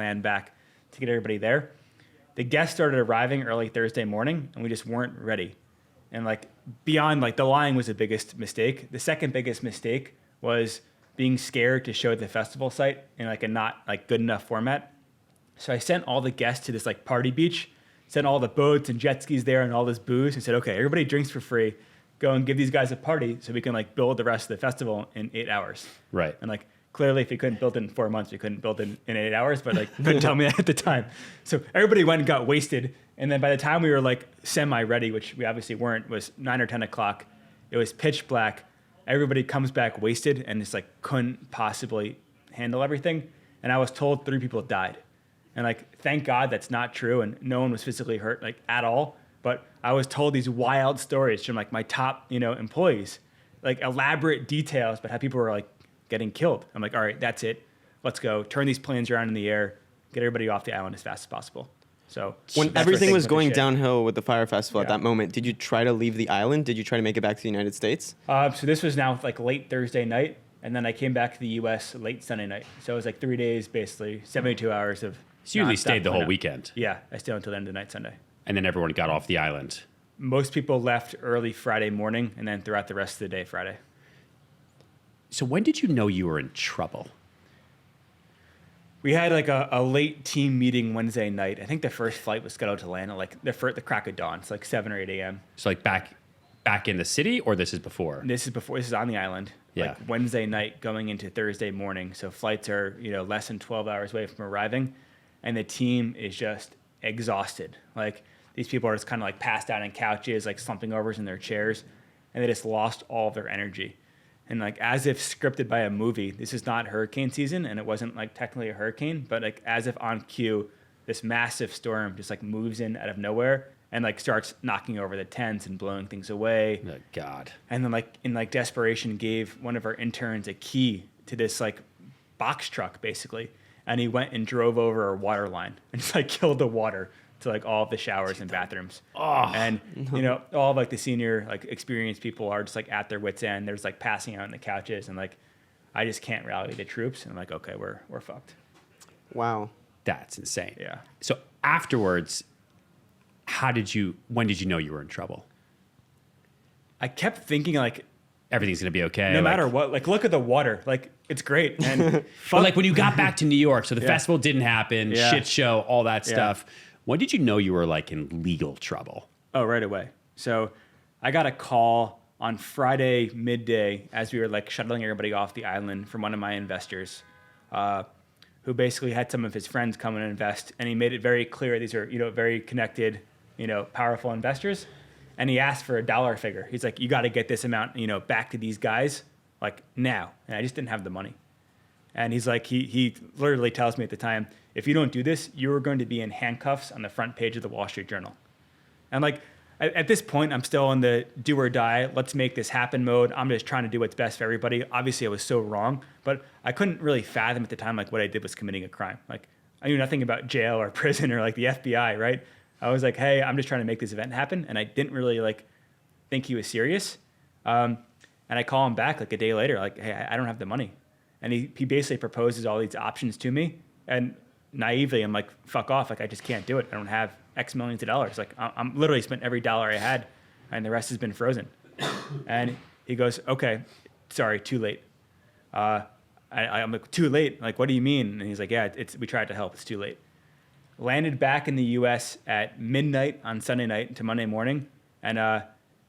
to get everybody there. The guests started arriving early Thursday morning, and we just weren't ready. And beyond the lying was the biggest mistake. The second biggest mistake was being scared to show the festival site in like a not like good enough format. So I sent all the guests to this like party beach, sent all the boats and jet skis there and all this booze, and said, okay, everybody drinks for free. Go and give these guys a party so we can like build the rest of the festival in 8 hours. Right. And like clearly, if we couldn't build it in 4 months, we couldn't build it in 8 hours. But like couldn't tell me that at the time. So everybody went and got wasted. And then by the time we were like semi-ready, which we obviously weren't, was 9 or 10 o'clock. It was pitch black. Everybody comes back wasted and just like couldn't possibly handle everything. And I was told 3 people died. And like, thank God that's not true. And no one was physically hurt like at all. But I was told these wild stories from like my top, employees, like elaborate details about how people were like getting killed. I'm like, all right, that's it. Let's go. Turn these planes around in the air. Get everybody off the island as fast as possible. So when everything was going downhill with the Fyre Festival at that moment, did you try to leave the island? Did you try to make it back to the United States? So this was now like late Thursday night. And then I came back to the U.S. late Sunday night. So it was like 3 days, basically 72 hours of. So you really stayed the whole weekend. Yeah, I stayed until the end of the night Sunday. And then everyone got off the island. Most people left early Friday morning and then throughout the rest of the day Friday. So when did you know you were in trouble? We had like a late team meeting Wednesday night. I think the first flight was scheduled to land at like the crack of dawn. It's like 7 or 8 a.m. So like back in the city, or this is before? This is on the island. Yeah. Like Wednesday night going into Thursday morning. So flights are, less than 12 hours away from arriving. And the team is just exhausted. Like these people are just kind of like passed out on couches, like slumping over in their chairs. And they just lost all of their energy. And like as if scripted by a movie, this is not hurricane season, and it wasn't like technically a hurricane, but like as if on cue, this massive storm just like moves in out of nowhere and like starts knocking over the tents and blowing things away. Oh, God. And then like in like desperation gave one of our interns a key to this like box truck basically, and he went and drove over our water line and just like killed the water to like all of the showers and bathrooms. Oh, and all of like the senior like experienced people are just like at their wits end. There's like passing out on the couches, and like I just can't rally the troops. And I'm like, okay, we're fucked. Wow. That's insane. Yeah. So afterwards, when did you know you were in trouble? I kept thinking like everything's gonna be okay. No matter what, like look at the water. Like it's great. And but like when you got back to New York, so the festival didn't happen, shit show, all that stuff. When did you know you were like in legal trouble? Oh, right away. So I got a call on Friday midday as we were like shuttling everybody off the island from one of my investors, who basically had some of his friends come and invest, and he made it very clear these are very connected, powerful investors, and he asked for a dollar figure. He's like, you got to get this amount, back to these guys like now, and I just didn't have the money. And he's like, he literally tells me at the time, if you don't do this, you're going to be in handcuffs on the front page of the Wall Street Journal. And like, at this point, I'm still in the do or die, let's make this happen mode. I'm just trying to do what's best for everybody. Obviously, I was so wrong, but I couldn't really fathom at the time, like what I did was committing a crime. Like I knew nothing about jail or prison or like the FBI, right? I was like, hey, I'm just trying to make this event happen. And I didn't really like think he was serious. And I call him back like a day later, like, hey, I don't have the money. And he basically proposes all these options to me. And naively, I'm like, fuck off. Like, I just can't do it. I don't have X millions of dollars. Like, I'm literally spent every dollar I had, and the rest has been frozen. And he goes, okay, sorry, too late. I'm like, too late? Like, what do you mean? And he's like, yeah, we tried to help. It's too late. Landed back in the U.S. at midnight on Sunday night into Monday morning. And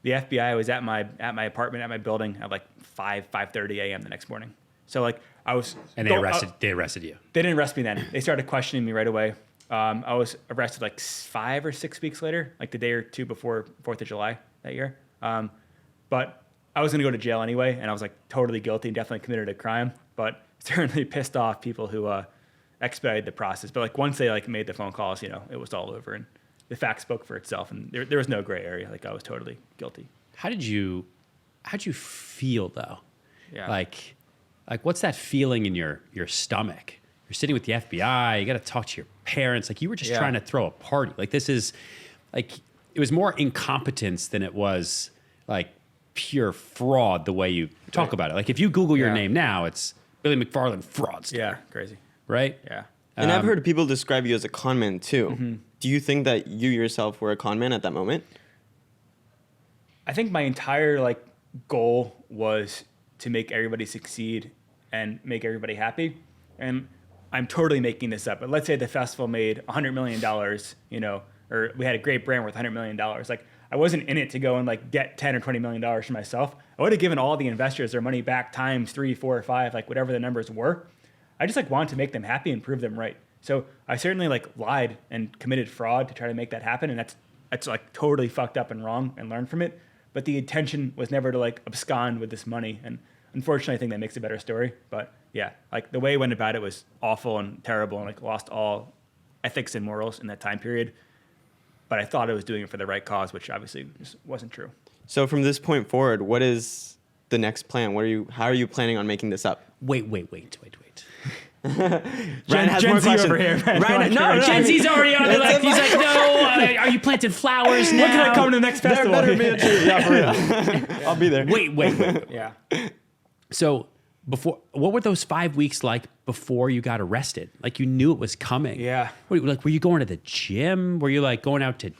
the FBI was at my apartment, at my building at like 5:30 a.m. the next morning. So like I was, and they arrested you. They didn't arrest me then. They started questioning me right away. I was arrested like 5 or 6 weeks later, like the day or two before 4th of July that year. But I was gonna go to jail anyway, and I was like totally guilty and definitely committed a crime. But certainly pissed off people who expedited the process. But like once they like made the phone calls, it was all over, and the fact spoke for itself, and there was no gray area. Like I was totally guilty. How'd you feel though? Yeah. Like what's that feeling in your stomach? You're sitting with the FBI, you got to talk to your parents. Like you were just trying to throw a party. Like this is like, it was more incompetence than it was like pure fraud the way you talk about it. Like if you Google your name now, it's Billy McFarland fraudster. Yeah. Crazy. Right? Yeah. And I've heard people describe you as a con man too. Mm-hmm. Do you think that you yourself were a con man at that moment? I think my entire like goal was to make everybody succeed and make everybody happy. And I'm totally making this up, but let's say the festival made $100 million, you know, or we had a great brand worth $100 million. Like, I wasn't in it to go and like get 10 or $20 million for myself. I would have given all the investors their money back times 3, 4, or 5, like whatever the numbers were. I just like wanted to make them happy and prove them right. So I certainly like lied and committed fraud to try to make that happen. And that's like totally fucked up and wrong, and learn from it. But the intention was never to like abscond with this money. And unfortunately, I think that makes a better story. But yeah, like the way I went about it was awful and terrible, and like lost all ethics and morals in that time period. But I thought I was doing it for the right cause, which obviously just wasn't true. So from this point forward, what is the next plan? How are you planning on making this up? Wait. Ryan has more Z questions. over here. Ryan, no, Gen Z's already on it. Like, he's like, no, are you planting flowers now? When can I come to the next There festival? better be a tree. Yeah, for real. I'll be there. Wait. Yeah. So what were those 5 weeks like before you got arrested? Like, you knew it was coming. Yeah. Were you going to the gym? Were you like going out to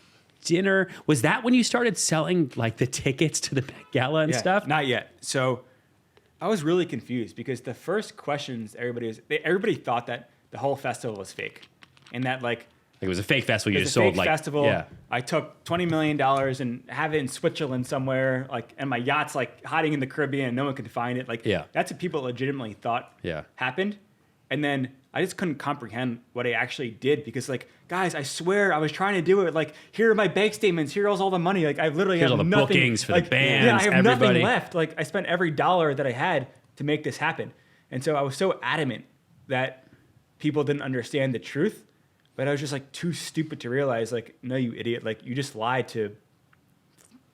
dinner? Was that when you started selling like the tickets to the Met Gala and stuff? Not yet. So I was really confused because the first questions everybody thought that the whole festival was fake, and that like it was a fake festival. You it's just a sold fake like festival. Yeah. I took $20 million and have it in Switzerland somewhere, like, and my yacht's like hiding in the Caribbean and no one can find it. Like, Yeah. that's what people legitimately thought happened. And then I just couldn't comprehend what I actually did, because like, guys, I swear I was trying to do it. Like, here are my bank statements. Here's all the money. Like, I literally Here's have all the nothing. bookings for like, the bands. Yeah, I have everybody. nothing left. Like, I spent every dollar that I had to make this happen. And so I was so adamant that people didn't understand the truth, but I was just like too stupid to realize, like, no, you idiot. Like, you just lied to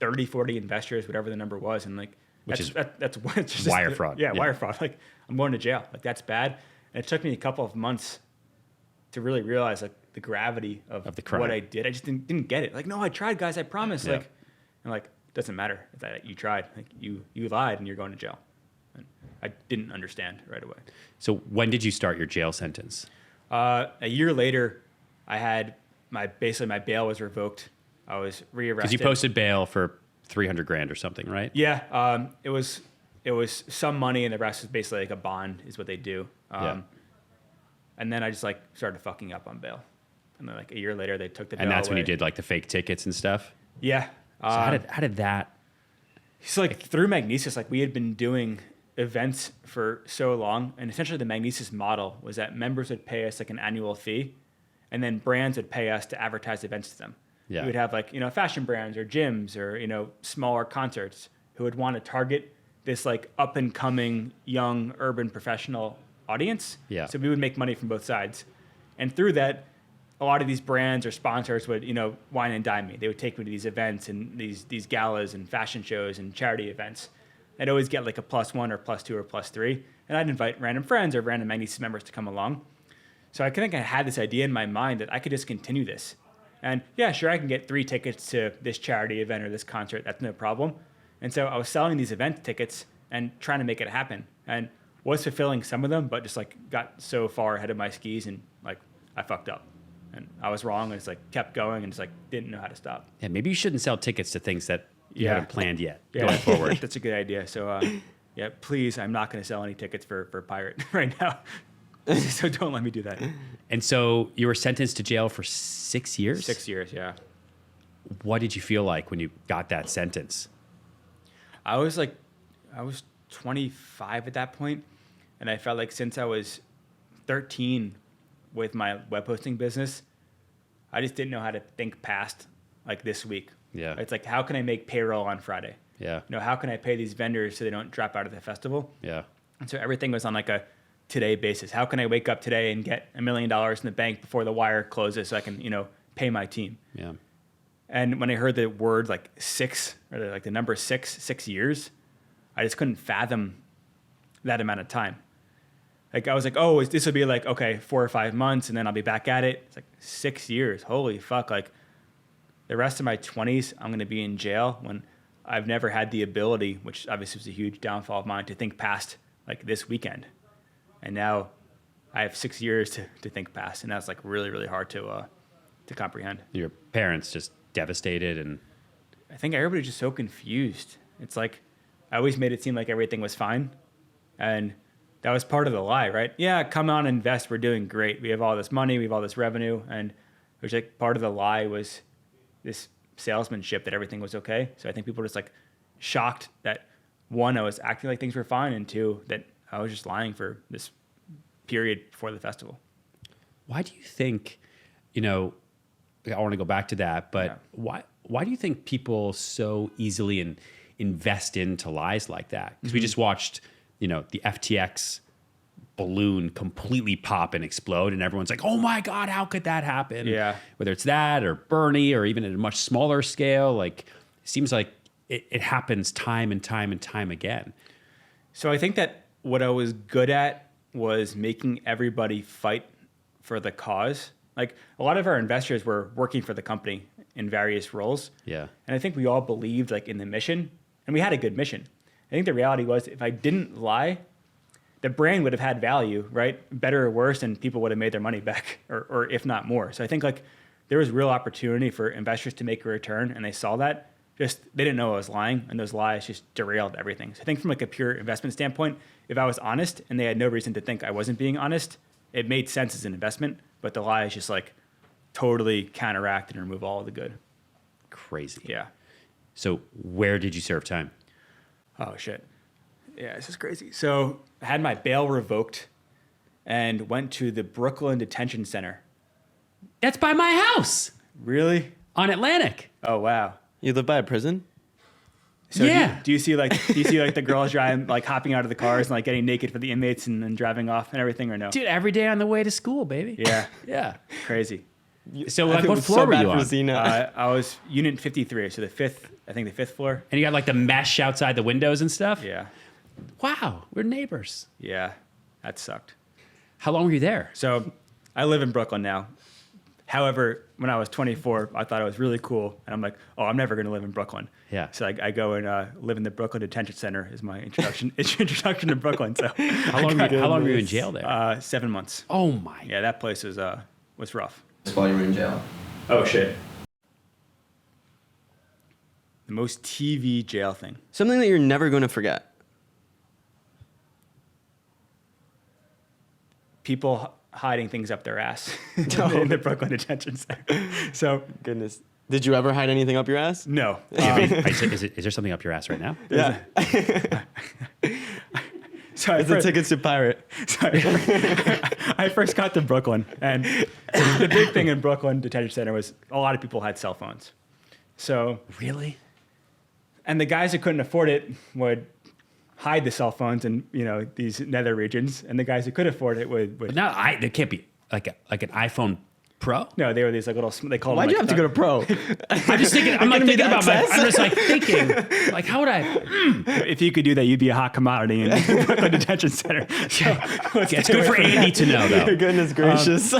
30, 40 investors, whatever the number was. And like, that's just wire fraud. Yeah, wire fraud. Like, I'm going to jail. Like, that's bad. And it took me a couple of months to really realize like the gravity of the crime. what I did. I just didn't get it. Like, no, I tried, guys. I promise. Yeah. Like, and like, it doesn't matter that you tried. Like, you lied and you're going to jail. And I didn't understand right away. So when did you start your jail sentence? A year later, I had my bail was revoked. I was rearrested. Because you posted bail for $300,000 or something, right? Yeah, it was some money, and the rest is basically like a bond, is what they do. And then I just like started fucking up on bail, and then like a year later they took the bail And that's when away. you did like the fake tickets and stuff? Yeah. So how did that? So like through Magnesis, like we had been doing events for so long, and essentially the Magnesis model was that members would pay us like an annual fee, and then brands would pay us to advertise events to them. Yeah. We would have like, fashion brands or gyms or, smaller concerts who would want to target this like up and coming young urban professional audience. Yeah. So we would make money from both sides. And through that, a lot of these brands or sponsors would, wine and dine me. They would take me to these events and these galas and fashion shows and charity events. I'd always get like a +1 or +2 or +3. And I'd invite random friends or random Magnesis members to come along. So I think I had this idea in my mind that I could just continue this. And yeah, sure, I can get 3 tickets to this charity event or this concert. That's no problem. And so I was selling these event tickets and trying to make it happen. And was fulfilling some of them, but just like got so far ahead of my skis and like I fucked up. And I was wrong, and it's like kept going and just like didn't know how to stop. Yeah, maybe you shouldn't sell tickets to things that you haven't planned yet Yeah. going forward. That's a good idea. So yeah, please, I'm not going to sell any tickets for Pirate right now. So don't let me do that. And so you were sentenced to jail for 6 years? 6 years, yeah. What did you feel like when you got that sentence? I was 25 at that point, and I felt like since I was 13 with my web hosting business, I just didn't know how to think past like this week. Yeah. It's like, how can I make payroll on Friday? Yeah. How can I pay these vendors so they don't drop out of the festival? Yeah. And so everything was on like a today basis. How can I wake up today and get $1 million in the bank before the wire closes so I can, pay my team? Yeah. And when I heard the word like 6, or like the number 6 years, I just couldn't fathom that amount of time. Like I was like, oh, this will be like, okay, 4 or 5 months and then I'll be back at it. It's like 6 years. Holy fuck. Like the rest of my 20s, I'm going to be in jail when I've never had the ability, which obviously was a huge downfall of mine, to think past like this weekend. And now I have 6 years to think past. And that's like really, really hard to comprehend. Your parents just devastated, and I think everybody's just so confused. It's like I always made it seem like everything was fine. And that was part of the lie, right? Yeah, come on, invest. We're doing great. We have all this money. We have all this revenue. And it was like part of the lie was this salesmanship that everything was okay. So I think people were just like shocked that, one, I was acting like things were fine, and two, that I was just lying for this period before the festival. Why do you think, I want to go back to that, but why do you think people so easily invest into lies like that? Because we just watched, the FTX balloon completely pop and explode, and everyone's like, oh my God, how could that happen? Yeah. Whether it's that or Bernie or even at a much smaller scale, like, it seems like it happens time and time and time again. So I think that what I was good at was making everybody fight for the cause. Like, a lot of our investors were working for the company in various roles. Yeah. And I think we all believed like in the mission, and we had a good mission. I think the reality was, if I didn't lie, the brand would have had value, right? Better or worse, and people would have made their money back, or if not more. So I think like there was real opportunity for investors to make a return, and they saw that. Just they didn't know I was lying, and those lies just derailed everything. So I think from like a pure investment standpoint, if I was honest and they had no reason to think I wasn't being honest, it made sense as an investment. But the lies just like totally counteract and remove all of the good. Crazy. Yeah. So where did you serve time? Oh, shit. Yeah, this is crazy. So I had my bail revoked and went to the Brooklyn Detention Center. That's by my house Really? on Atlantic. Oh, wow. You live by a prison? So Yeah. do you see like the girls driving, like hopping out of the cars and like getting naked for the inmates and then driving off and everything, or no? Dude, every day on the way to school, baby. Yeah. Yeah. Crazy. So I like, feel what so floor were bad you for on? Zena. I was unit 53, so the fifth floor. And you got like the mesh outside the windows and stuff? Yeah. Wow, we're neighbors. Yeah. That sucked. How long were you there? So I live in Brooklyn now. However, when I was 24, I thought it was really cool. And I'm like, oh, I'm never going to live in Brooklyn. Yeah. So I go and live in the Brooklyn Detention Center is my introduction introduction to Brooklyn. So How long were you in jail there? 7 months. Oh my. Yeah, that place was rough. That's while you were in jail. Oh, shit. The most TV jail thing. Something that you're never going to forget. People hiding things up their ass in the Brooklyn Detention Center. So, Goodness. Did you ever hide anything up your ass? no. Is there something up your ass right now? Yeah. So It's the tickets to Pirate. Sorry. I first got to Brooklyn, and the big thing in Brooklyn Detention Center was a lot of people had cell phones. So, Really? and the guys who couldn't afford it would hide the cell phones in these nether regions, and the guys who could afford it would But now there can't be like an iPhone Pro. no, they were these like little they called Why'd them you like have to go to Pro? I'm just thinking. I'm like gonna be thinking the about my. access? I'm just like thinking, like how would I? if you could do that, you'd be a hot commodity in the Brooklyn Detention Center. So, let's It's stay good away for from that. Andy to know though. Goodness gracious. So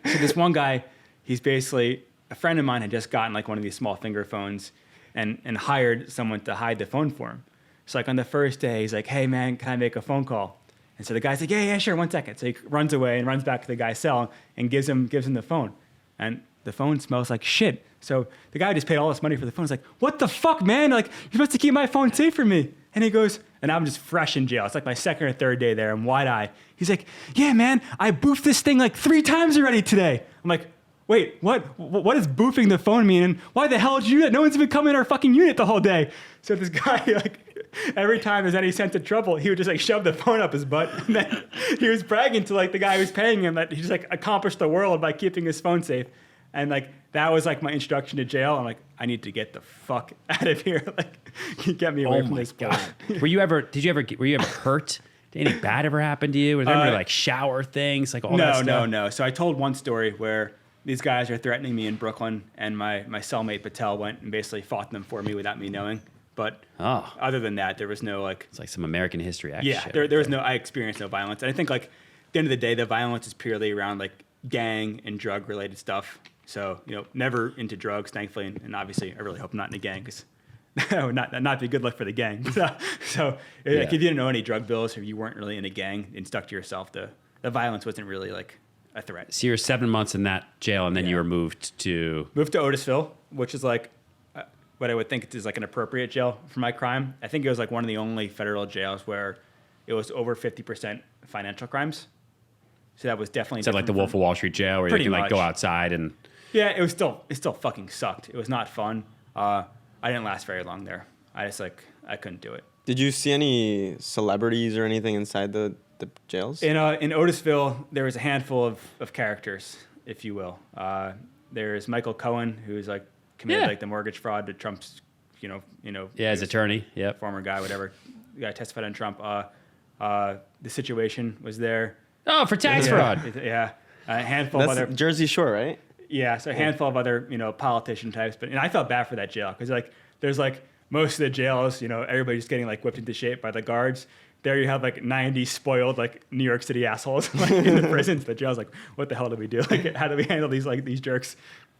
this one guy, he's basically a friend of mine had just gotten like one of these small finger phones and hired someone to hide the phone for him. So like on the first day, he's like, hey man, can I make a phone call? And so the guy's like, yeah, sure, 1 second. So he runs away and runs back to the guy's cell and gives him the phone. And the phone smells like shit. So the guy just paid all this money for the phone. He's like, what the fuck, man? Like, you're supposed to keep my phone safe for me. And he goes, and I'm just fresh in jail. It's like my second or third day there. I'm wide-eyed. He's like, yeah, man, I boofed this thing like 3 times already today. I'm like, wait, what does boofing the phone mean? And why the hell did you do that? No one's even come in our fucking unit the whole day. So this guy, like, every time there's any sense of trouble, he would just like shove the phone up his butt. And then he was bragging to like the guy who's paying him that he just like accomplished the world by keeping his phone safe. And like, that was like my introduction to jail. I'm like, I need to get the fuck out of here. Like, get me away from this place. Were you ever hurt? Did anything bad ever happen to you? Was there ever like shower things, like all that stuff? No. So I told one story where these guys are threatening me in Brooklyn, and my cellmate Patel went and basically fought them for me without me knowing. But other than that, there was no like. It's like some American History X. Yeah, shit there was no. I experienced no violence, and I think like at the end of the day, the violence is purely around like gang and drug related stuff. So never into drugs, thankfully, and obviously, I really hope not in a gang because that would not be a good look for the gang. So like, if you didn't know any drug bills or you weren't really in a gang and stuck to yourself, the violence wasn't really like a threat. So you're 7 months in that jail, and then you were moved to Otisville, which is like what I would think is like an appropriate jail for my crime. I think it was like one of the only federal jails where it was over 50% financial crimes. So that was definitely Is that like the Wolf of Wall Street jail where you Pretty can like go much. outside and Yeah, it still fucking sucked. It was not fun. I didn't last very long there. I just I couldn't do it. Did you see any celebrities or anything inside the jails? In Otisville, there was a handful of characters, if you will. There's Michael Cohen, who's like committed Yeah. like the mortgage fraud to Trump's, yeah, he his was attorney. Yep. former guy, whatever. The guy testified on Trump. The Situation was there. Oh, for tax fraud. Yeah, a handful That's of other. Jersey Shore, right? Yeah, so a handful of other, politician types. And I felt bad for that jail because there's most of the jails, everybody's just getting whipped into shape by the guards. There you have 90 spoiled New York City assholes in the prisons. The jail's what the hell do we do? How do we handle these jerks?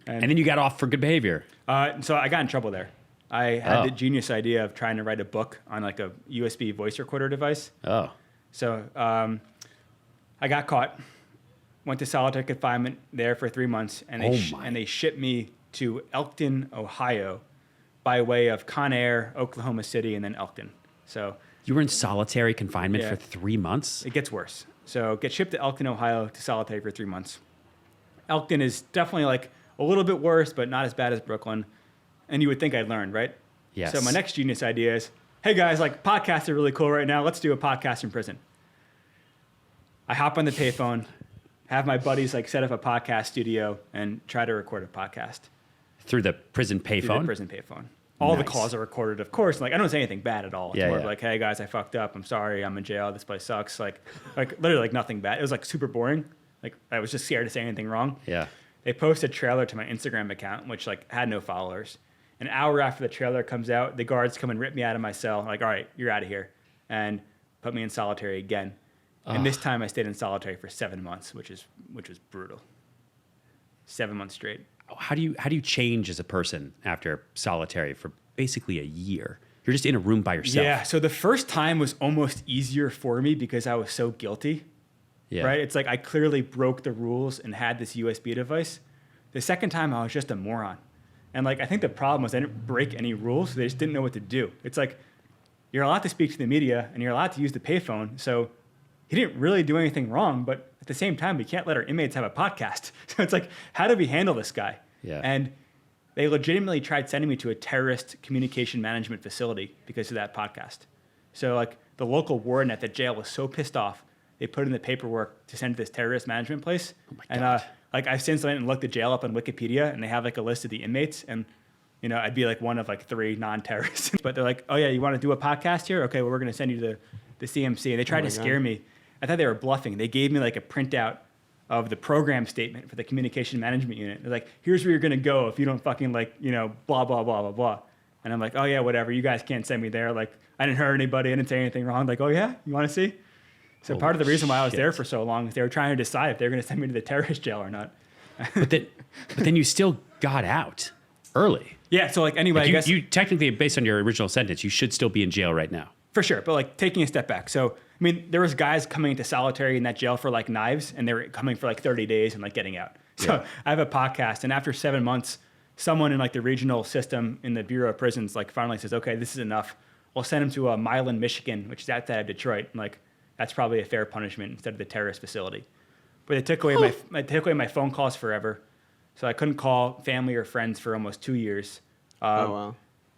And then you got off for good behavior. So I got in trouble there. I had Oh. the genius idea of trying to write a book on a USB voice recorder device. Oh. So I got caught, went to solitary confinement there for 3 months, and they shipped me to Elkton, Ohio, by way of Conair, Oklahoma City, and then Elkton. So You were in solitary confinement Yeah. for 3 months? it gets worse. So get shipped to Elkton, Ohio, to solitary for 3 months. Elkton is definitely a little bit worse, but not as bad as Brooklyn. And you would think I'd learned, right? Yes. So my next genius idea is, hey guys, podcasts are really cool right now. Let's do a podcast in prison. I hop on the payphone, have my buddies set up a podcast studio and try to record a podcast Through the prison through the payphone? prison payphone. All the Nice. calls are recorded, of course. I don't say anything bad at all. It's Yeah, more yeah. of hey guys, I fucked up. I'm sorry. I'm in jail. This place sucks. Literally nothing bad. It was super boring. I was just scared to say anything wrong. Yeah. They posted a trailer to my Instagram account, which had no followers. An hour after the trailer comes out, the guards come and rip me out of my cell. All right, you're out of here, and put me in solitary again. And this time I stayed in solitary for 7 months, which was brutal. 7 months straight. How do you change as a person after solitary for basically a year? You're just in a room by yourself. Yeah. So the first time was almost easier for me because I was so guilty. Yeah. Right? It's I clearly broke the rules and had this USB device. The second time I was just a moron. And I think the problem was I didn't break any rules, so they just didn't know what to do. It's you're allowed to speak to the media and you're allowed to use the payphone. So he didn't really do anything wrong, but at the same time, we can't let our inmates have a podcast. So it's how do we handle this guy? Yeah. And they legitimately tried sending me to a terrorist communication management facility because of that podcast. So the local warden at the jail was so pissed off, they put in the paperwork to send to this terrorist management place. Oh my and God. I've since went and looked the jail up on Wikipedia, and they have a list of the inmates, and I'd be one of 3 non-terrorists. But they're oh yeah, you want to do a podcast here? Okay, well we're gonna send you to the CMC. And they tried to scare me. I thought they were bluffing. They gave me a printout of the program statement for the communication management unit. They're here's where you're gonna go if you don't fucking blah blah blah blah blah. And I'm oh yeah, whatever. You guys can't send me there. I didn't hurt anybody. I didn't say anything wrong. Oh yeah, you want to see? So part of the reason why I was there for so long is they were trying to decide if they were going to send me to the terrorist jail or not. But then you still got out early. Yeah. So anyway, I guess You technically, based on your original sentence, you should still be in jail right now. for sure. But taking a step back. So there was guys coming into solitary in that jail for knives, and they were coming for 30 days and getting out. So Yeah. I have a podcast, and after 7 months, someone in the regional system in the Bureau of Prisons finally says, okay, this is enough. We'll send him to Milan, Michigan, which is outside of Detroit. And that's probably a fair punishment instead of the terrorist facility. But they took away my phone calls forever, so I couldn't call family or friends for almost 2 years. Oh wow.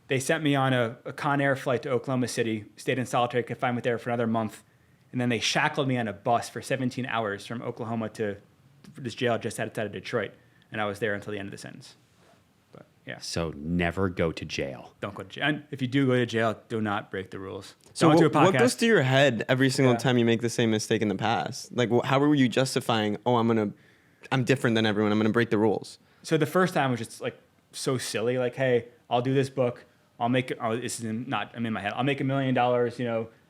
They sent me on a Conair flight to Oklahoma City, stayed in solitary confinement there for another month, and then they shackled me on a bus for 17 hours from Oklahoma to this jail just outside of Detroit, and I was there until the end of the sentence. But yeah, So never go to jail. don't go to jail. And if you do go to jail, do not break the rules. So Don't do a what podcast. goes through your head every single Yeah. time you make the same mistake in the past? How were you justifying? Oh, I'm different than everyone. I'm gonna break the rules. So the first time was just so silly. Hey, I'll do this book. I'll make it. Oh, this is not. I'm in my head. I'll make $1 million.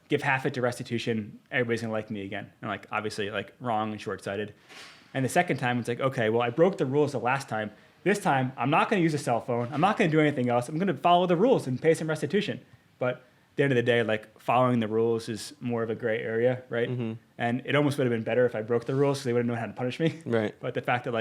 Give half it to restitution. Everybody's gonna like me again. And obviously wrong and short-sighted. And the second time it's okay, well I broke the rules the last time. This time I'm not gonna use a cell phone. I'm not gonna do anything else. I'm gonna follow the rules and pay some restitution. But at the end of the day, following the rules is more of a gray area, right? Mm-hmm. And it almost would have been better if I broke the rules, so they would have known how to punish me. Right. But the fact that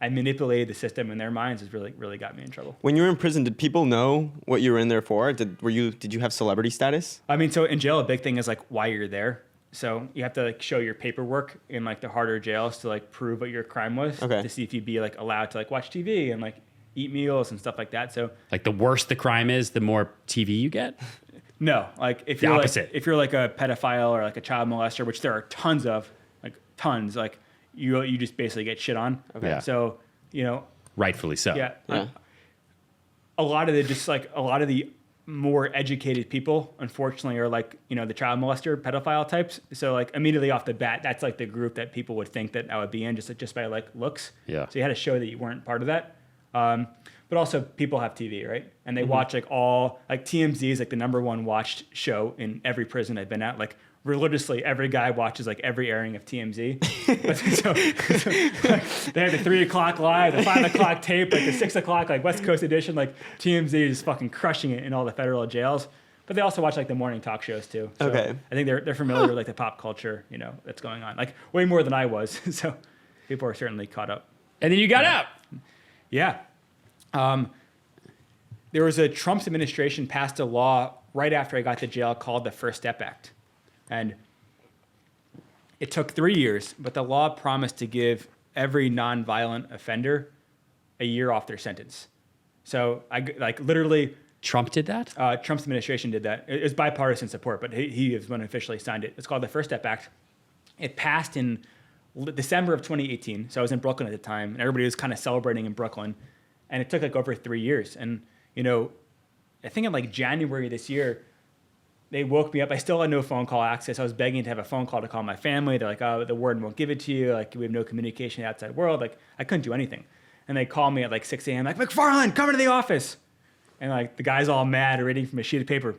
I manipulated the system in their minds has really got me in trouble. When you were in prison, did people know what you were in there for? Did you have celebrity status? So in jail, a big thing is why you're there. So you have to like show your paperwork in like the harder jails to like prove what your crime was, Okay. to see if you'd be like allowed to like watch TV and like eat meals and stuff like that. So Like the worse the crime is, the more TV you get? no, like if The you're opposite. like if you're like a pedophile or like a child molester, which there are tons of, like tons, like you just basically get shit on. Okay. Yeah. So, you know, Rightfully so. yeah. Yeah. A lot of the more educated people, unfortunately, are like, you know, the child molester, pedophile types. So like immediately off the bat, that's like the group that people would think that I would be in just by like looks. Yeah. So you had to show that you weren't part of that. But also people have TV, right? And they watch like all, like TMZ is like the #1 watched show in every prison I've been at. Like religiously, every guy watches like every airing of TMZ. so like, they have the 3 o'clock live, the 5 o'clock tape, like the 6 o'clock like West Coast edition. Like TMZ is fucking crushing it in all the federal jails. But they also watch like the morning talk shows too. So Okay. I think they're familiar with like the pop culture, you know, that's going on. Like way more than I was. So people are certainly caught up. And then you got out. Yeah. There was a Trump's administration passed a law right after I got to jail called the First Step Act. And it took 3 years, but the law promised to give every nonviolent offender a year off their sentence. So I like literally Trump did that? Trump's administration did that. It was bipartisan support, but he is one who officially signed it. It's called the First Step Act. It passed in December of 2018. So I was in Brooklyn at the time, and everybody was kind of celebrating in Brooklyn. And it took like over 3 years. And, you know, I think in like January this year, they woke me up. I still had no phone call access. I was begging to have a phone call to call my family. They're like, oh, the warden won't give it to you. Like, we have no communication in the outside world. Like, I couldn't do anything. And they called me at like 6 a.m. like, McFarland, come into the office. And like the guy's all mad reading from a sheet of paper.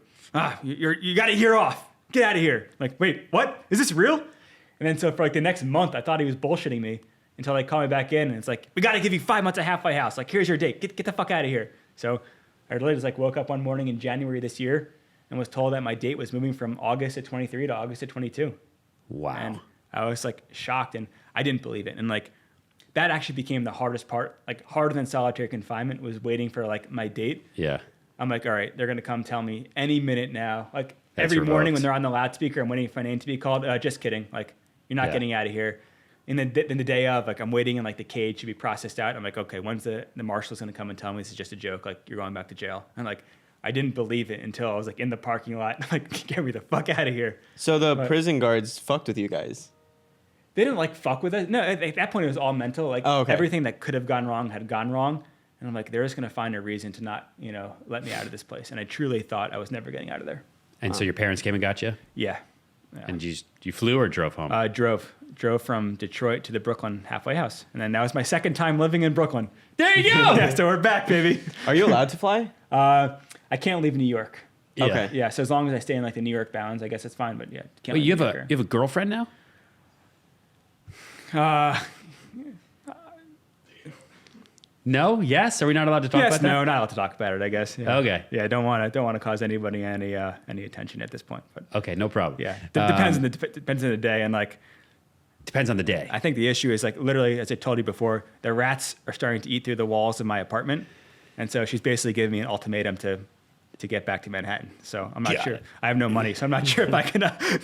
You got a year off. Get out of here. Like, wait, what? Is this real? And then so for like the next month, I thought he was bullshitting me until they call me back in. And it's like, we got to give you 5 months of halfway house. Like, here's your date. Get the fuck out of here. So I literally just like woke up one morning in January this year and was told that my date was moving from August of 23 to August of 22. Wow. And I was like shocked and I didn't believe it. And like that actually became the hardest part, like harder than solitary confinement was waiting for like my date. Yeah. I'm like, all right, they're going to come tell me any minute now. Like That's every morning revoked. when they're on the loudspeaker, I'm waiting for my name to be called. Just kidding. Like you're not Yeah. getting out of here. In the day of, like I'm waiting in like the cage to be processed out. I'm like, okay, when's the marshal's going to come and tell me this is just a joke? Like you're going back to jail. And like, I didn't believe it until I was like in the parking lot. Like, get me the fuck out of here. So the But- prison guards fucked with you guys. They didn't like fuck with us. No, at that point it was all mental. Like Oh, okay. everything that could have gone wrong had gone wrong. And I'm like, they're just gonna find a reason to not, you know, let me out of this place. And I truly thought I was never getting out of there. And so your parents came and got you? Yeah. And you flew or drove home? Drove from Detroit to the Brooklyn halfway house. And then that was my second time living in Brooklyn. there you go. Yeah, so we're back, baby. Are you allowed to fly? I can't leave New York. Yeah. Okay. Yeah, so as long as I stay in like the New York bounds, I guess it's fine. But yeah, can't Wait, leave you have New a York. you have a girlfriend now? No? Yes? Are we not allowed to talk Yes, about that? no, not allowed to talk about it. I guess. Yeah. Okay. Yeah, I don't want to cause anybody any attention at this point. But Okay, no problem. yeah, depends on the day, and like Depends on the day. I think the issue is like literally, as I told you before, the rats are starting to eat through the walls of my apartment, and so she's basically giving me an ultimatum to get back to Manhattan. So I'm not Got sure. it. I have no money, so I'm not sure if I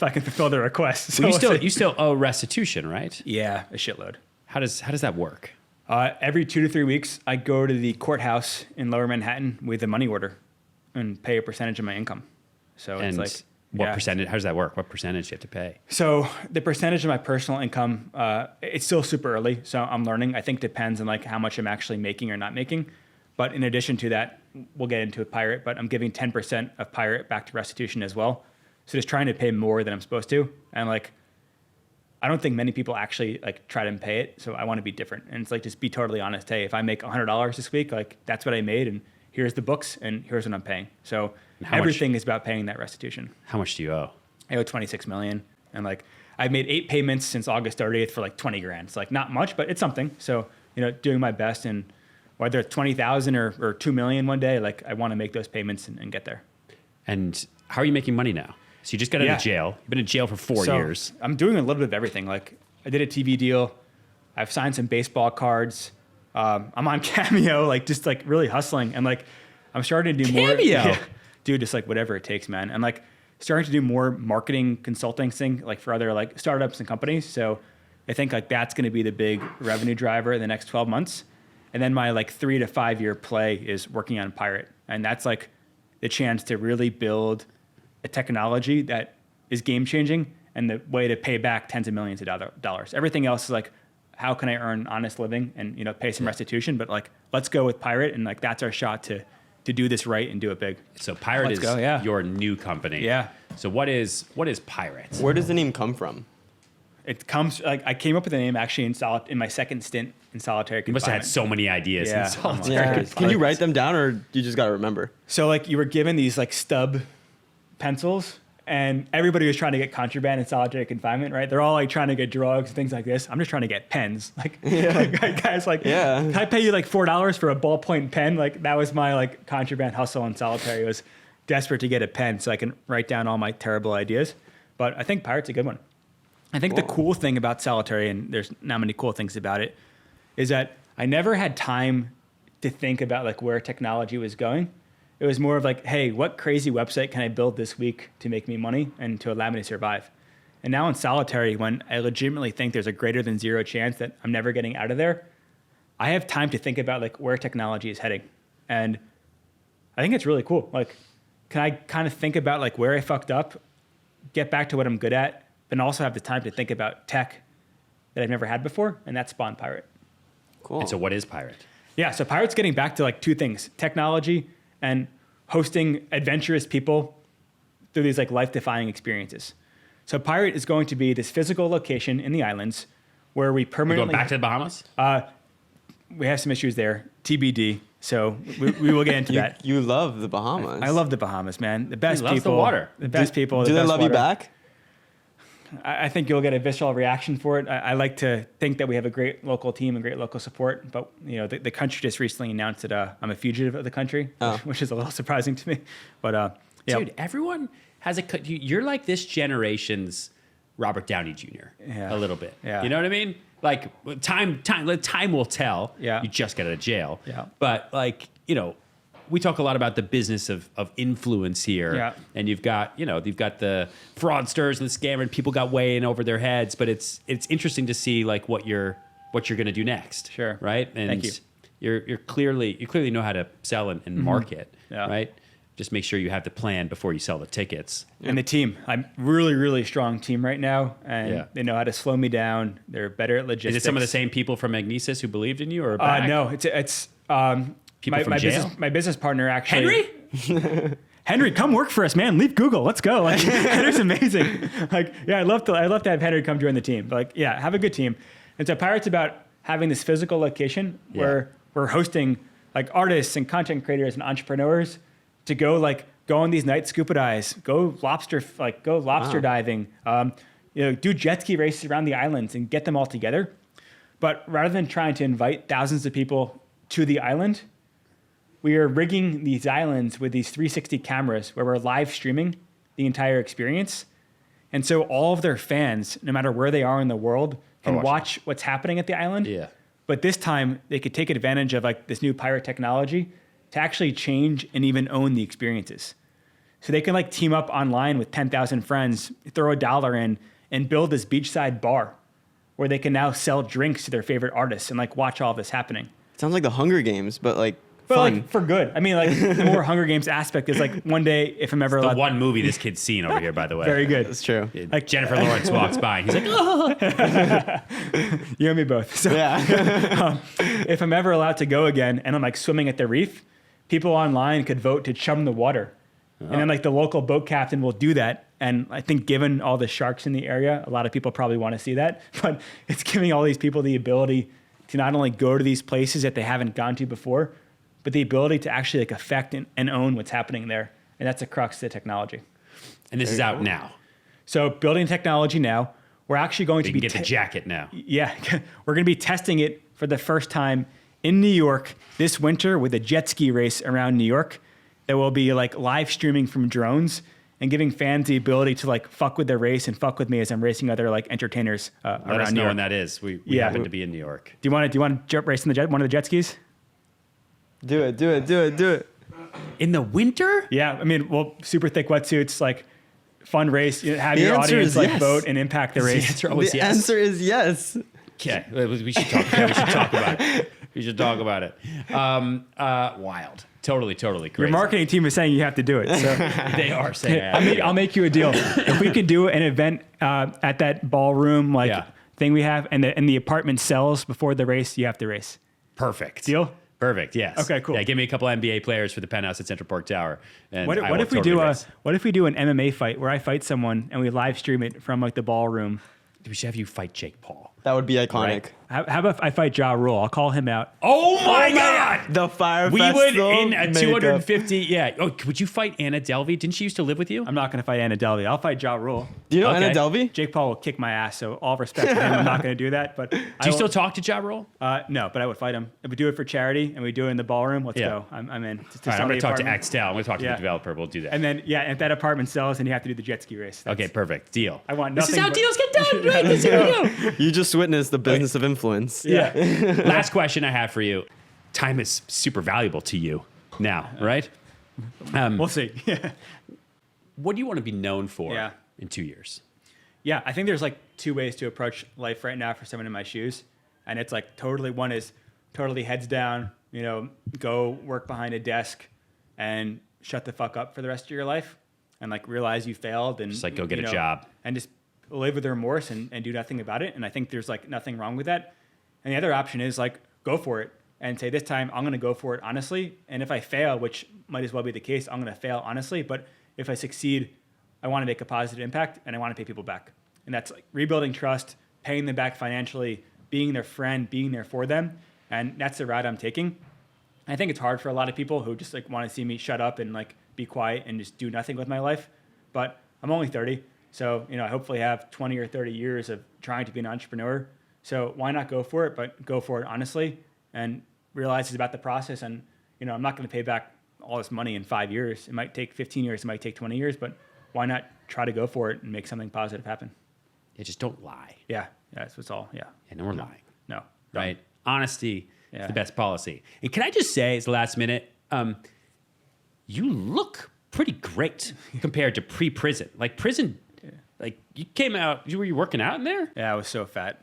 can fulfill the request. So Well, we'll see. you still owe restitution, right? Yeah, a shitload. How does that work? Every 2 to 3 weeks, I go to the courthouse in Lower Manhattan with a money order and pay a percentage of my income. So And it's like what yeah. percentage? How does that work? What percentage do you have to pay? So the percentage of my personal income, it's still super early, so I'm learning. I think depends on like how much I'm actually making or not making. But in addition to that, we'll get into a pirate, but I'm giving 10% of pirate back to restitution as well. So just trying to pay more than I'm supposed to. And like, I don't think many people actually like try to pay it. So I want to be different. And it's like, just be totally honest. Hey, if I make $100 this week, like that's what I made. And here's the books and here's what I'm paying. So How much- everything is about paying that restitution. How much do you owe? I owe 26 million. And like, I've made 8 payments since August 30th for like 20 grand. It's like not much, but it's something. So, you know, doing my best, and whether it's 20,000 or 2 million one day, like I want to make those payments and get there. And how are you making money now? So you just got out Yeah. of jail. You've been in jail for 4 So, years. I'm doing a little bit of everything. Like I did a TV deal. I've signed some baseball cards. I'm on Cameo, like just like really hustling. And like, I'm starting to do more. Cameo? Yeah, dude, just like whatever it takes, man. And like, starting to do more marketing consulting thing, like for other like startups and companies. So I think like that's going to be the big revenue driver in the next 12 months. And then my like 3 to 5 year play is working on Pirate. And that's like the chance to really build a technology that is game changing and the way to pay back tens of millions of dollars. Everything else is like, how can I earn honest living and, pay some restitution? But like, let's go with Pirate. And like, that's our shot to do this right and do it big. So Pirate is your new company. Yeah. So what is Pirate? Where does the name come from? It comes like I came up with the name actually in my second stint in solitary confinement. You must have had so many ideas in solitary confinement. Can you write them down, or you just got to remember? So like you were given these like stub pencils, and everybody was trying to get contraband in solitary confinement, right? They're all like trying to get drugs and things like this. I'm just trying to get pens. Like guys, like, can I pay you like $4 for a ballpoint pen? Like that was my like contraband hustle in solitary. Was desperate to get a pen so I can write down all my terrible ideas. But I think Pirate's a good one. I think the cool thing about solitary, and there's not many cool things about it, is that I never had time to think about like where technology was going. It was more of like, hey, what crazy website can I build this week to make me money and to allow me to survive? And now in solitary, when I legitimately think there's a greater than zero chance that I'm never getting out of there, I have time to think about like where technology is heading. And I think it's really cool. Like, can I kind of think about like where I fucked up, get back to what I'm good at, but also have the time to think about tech that I've never had before, and that's spawned Pirate. Cool. And so what is Pirate? Yeah, so Pirate's getting back to like two things, technology and hosting adventurous people through these like life-defying experiences. So Pirate is going to be this physical location in the islands where we permanently... We're going back to the Bahamas? We have some issues there, TBD. So we will get into that. You love the Bahamas. I love the Bahamas, man. The best He loves people. the water. The best people. Do the they best love water. you back? I think you'll get a visceral reaction for it. I like to think that we have a great local team and great local support, but the country just recently announced that I'm a fugitive of the country, which is a little surprising to me. But dude, everyone has you're like this generation's Robert Downey Jr. A little bit. Yeah. You know what I mean? Like time will tell. Yeah. You just got out of jail. Yeah. But like, we talk a lot about the business of influence here. Yeah. And you've got the fraudsters and the scammer, and people got way in over their heads, but it's interesting to see like what you're going to do next. Sure. Right? And Thank you. you clearly know how to sell and market, Yeah. right? Just make sure you have the plan before you sell the tickets. And the team, I'm really, really strong team right now, and they know how to slow me down. They're better at logistics. Is it some of the same people from Magnesis who believed in you, or back? No, it's People from jail? My business partner actually. Henry? Henry, come work for us, man. Leave Google. Let's go. Like, Henry's amazing. Like, yeah, I'd love to have Henry come join the team. But like, yeah, have a good team. And so Pirate's about having this physical location where we're hosting like artists and content creators and entrepreneurs to go on these night scuba dives, go lobster diving, do jet ski races around the islands and get them all together. But rather than trying to invite thousands of people to the island, we are rigging these islands with these 360 cameras where we're live streaming the entire experience. And so all of their fans, no matter where they are in the world, can watch what's happening at the island. Yeah. But this time they could take advantage of like this new Pirate technology to actually change and even own the experiences. So they can like team up online with 10,000 friends, throw $1 in, and build this beachside bar where they can now sell drinks to their favorite artists and like watch all of this happening. Sounds like the Hunger Games, but like But fun. like for good. I mean, like the more Hunger Games aspect is like one day, if I'm ever The allowed. one movie this kid's seen over here, by the way. Very good. That's true. Like Jennifer Lawrence walks by and he's like, oh. You and me both. So Yeah. if I'm ever allowed to go again and I'm like swimming at the reef, people online could vote to chum the water. And then like the local boat captain will do that. And I think given all the sharks in the area, a lot of people probably want to see that. But it's giving all these people the ability to not only go to these places that they haven't gone to before, but the ability to actually like affect and own what's happening there. And that's the crux of the technology. And this is out now. So building technology now, we're actually going to You be can get the jacket now. Yeah, we're going to be testing it for the first time in New York this winter with a jet ski race around New York that will be like live streaming from drones and giving fans the ability to like fuck with their race and fuck with me as I'm racing other like entertainers around Let us New know York. when that is. We happen to be in New York. Do you want to jump race in one of the jet skis? Do it. In the winter? Yeah, I mean, well, super thick wetsuits, like fun race. Have The your answer audience is like yes. vote and impact the The race. answer always The yes. answer is yes. Okay, we should talk. Yeah, we should talk about it. We should talk about it. Wild. Totally crazy. Your marketing team is saying you have to do it. So They are saying I'll make you a deal. If we could do an event at that ballroom thing we have, and the apartment sells before the race, you have to race. Perfect. Deal? Perfect. Yes. Okay, cool. Yeah, give me a couple NBA players for the penthouse at Central Park Tower. And What if we do an MMA fight where I fight someone and we live stream it from like the ballroom? We should have you fight Jake Paul. That would be iconic. Right. How about I fight Ja Rule? I'll call him out. Oh my God! The Fyre We would Festival in a 250. Yeah. Oh, would you fight Anna Delvey? Didn't she used to live with you? I'm not going to fight Anna Delvey. I'll fight Ja Rule. Do you know Okay. Anna Delvey? Jake Paul will kick my ass, so all respect to him. I'm not going to do that. But Do you still talk to Ja Rule? No, but I would fight him. If we do it for charity and we do it in the ballroom, let's Yeah. go. I'm in. All right, I'm going to talk to Axtel. I'm going to talk to Yeah. the developer. We'll do that. And then if that apartment sells, then you have to do the jet ski race. Okay, perfect. Deal. I want This is nothing how but- deals get done, right? This is how we go. You just witnessed the business of influence. Yeah. Last question I have for you. Time is super valuable to you now, right? We'll see. What do you want to be known for Yeah. in 2 years? Yeah, I think there's like two ways to approach life right now for someone in my shoes. And it's like one is totally heads down, go work behind a desk and shut the fuck up for the rest of your life and like realize you failed and Just like go get a job. and just live with remorse and do nothing about it. And I think there's like nothing wrong with that. And the other option is like go for it and say this time I'm going to go for it honestly. And if I fail, which might as well be the case, I'm going to fail honestly. But if I succeed, I want to make a positive impact and I want to pay people back. And that's like rebuilding trust, paying them back financially, being their friend, being there for them. And that's the route I'm taking. I think it's hard for a lot of people who just like want to see me shut up and like be quiet and just do nothing with my life. But I'm only 30. So, I hopefully have 20 or 30 years of trying to be an entrepreneur. So why not go for it, but go for it honestly and realize it's about the process. And, I'm not going to pay back all this money in 5 years. It might take 15 years. It might take 20 years, but why not try to go for it and make something positive happen? Yeah, just don't lie. Yeah. That's what's all. Yeah. And no more lying. No. Right? Honesty is Yeah. the best policy. And can I just say, it's the last minute, you look pretty great compared to pre-prison. Like prison, like you came out, were you working out in there? Yeah, I was so fat.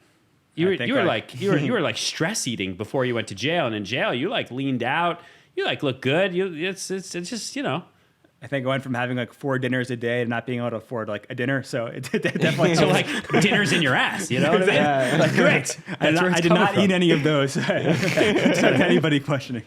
You I were think you were I- like you were like stress eating before you went to jail, and in jail you like leaned out, you like look good. It's just I think I went from having like 4 dinners a day to not being able to afford like a dinner. So it definitely so like dinner's in your ass, you know what I mean? Yeah. Like great. I did not eat any of those. Without anybody questioning.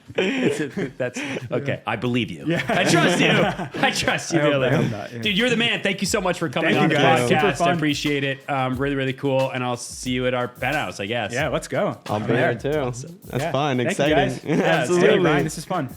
That's okay. I believe you. Yeah. I trust you. I trust you, I hope- Billy. I hope not, yeah. Dude, you're the man. Thank you so much for coming Thank on you, the guys. Super podcast. I fun. appreciate it. Really cool. And I'll see you at our penthouse, I guess. Yeah, let's go. I'll be there too. That's fun, Thank exciting. you guys. Yeah, Absolutely. Ryan, this is fun.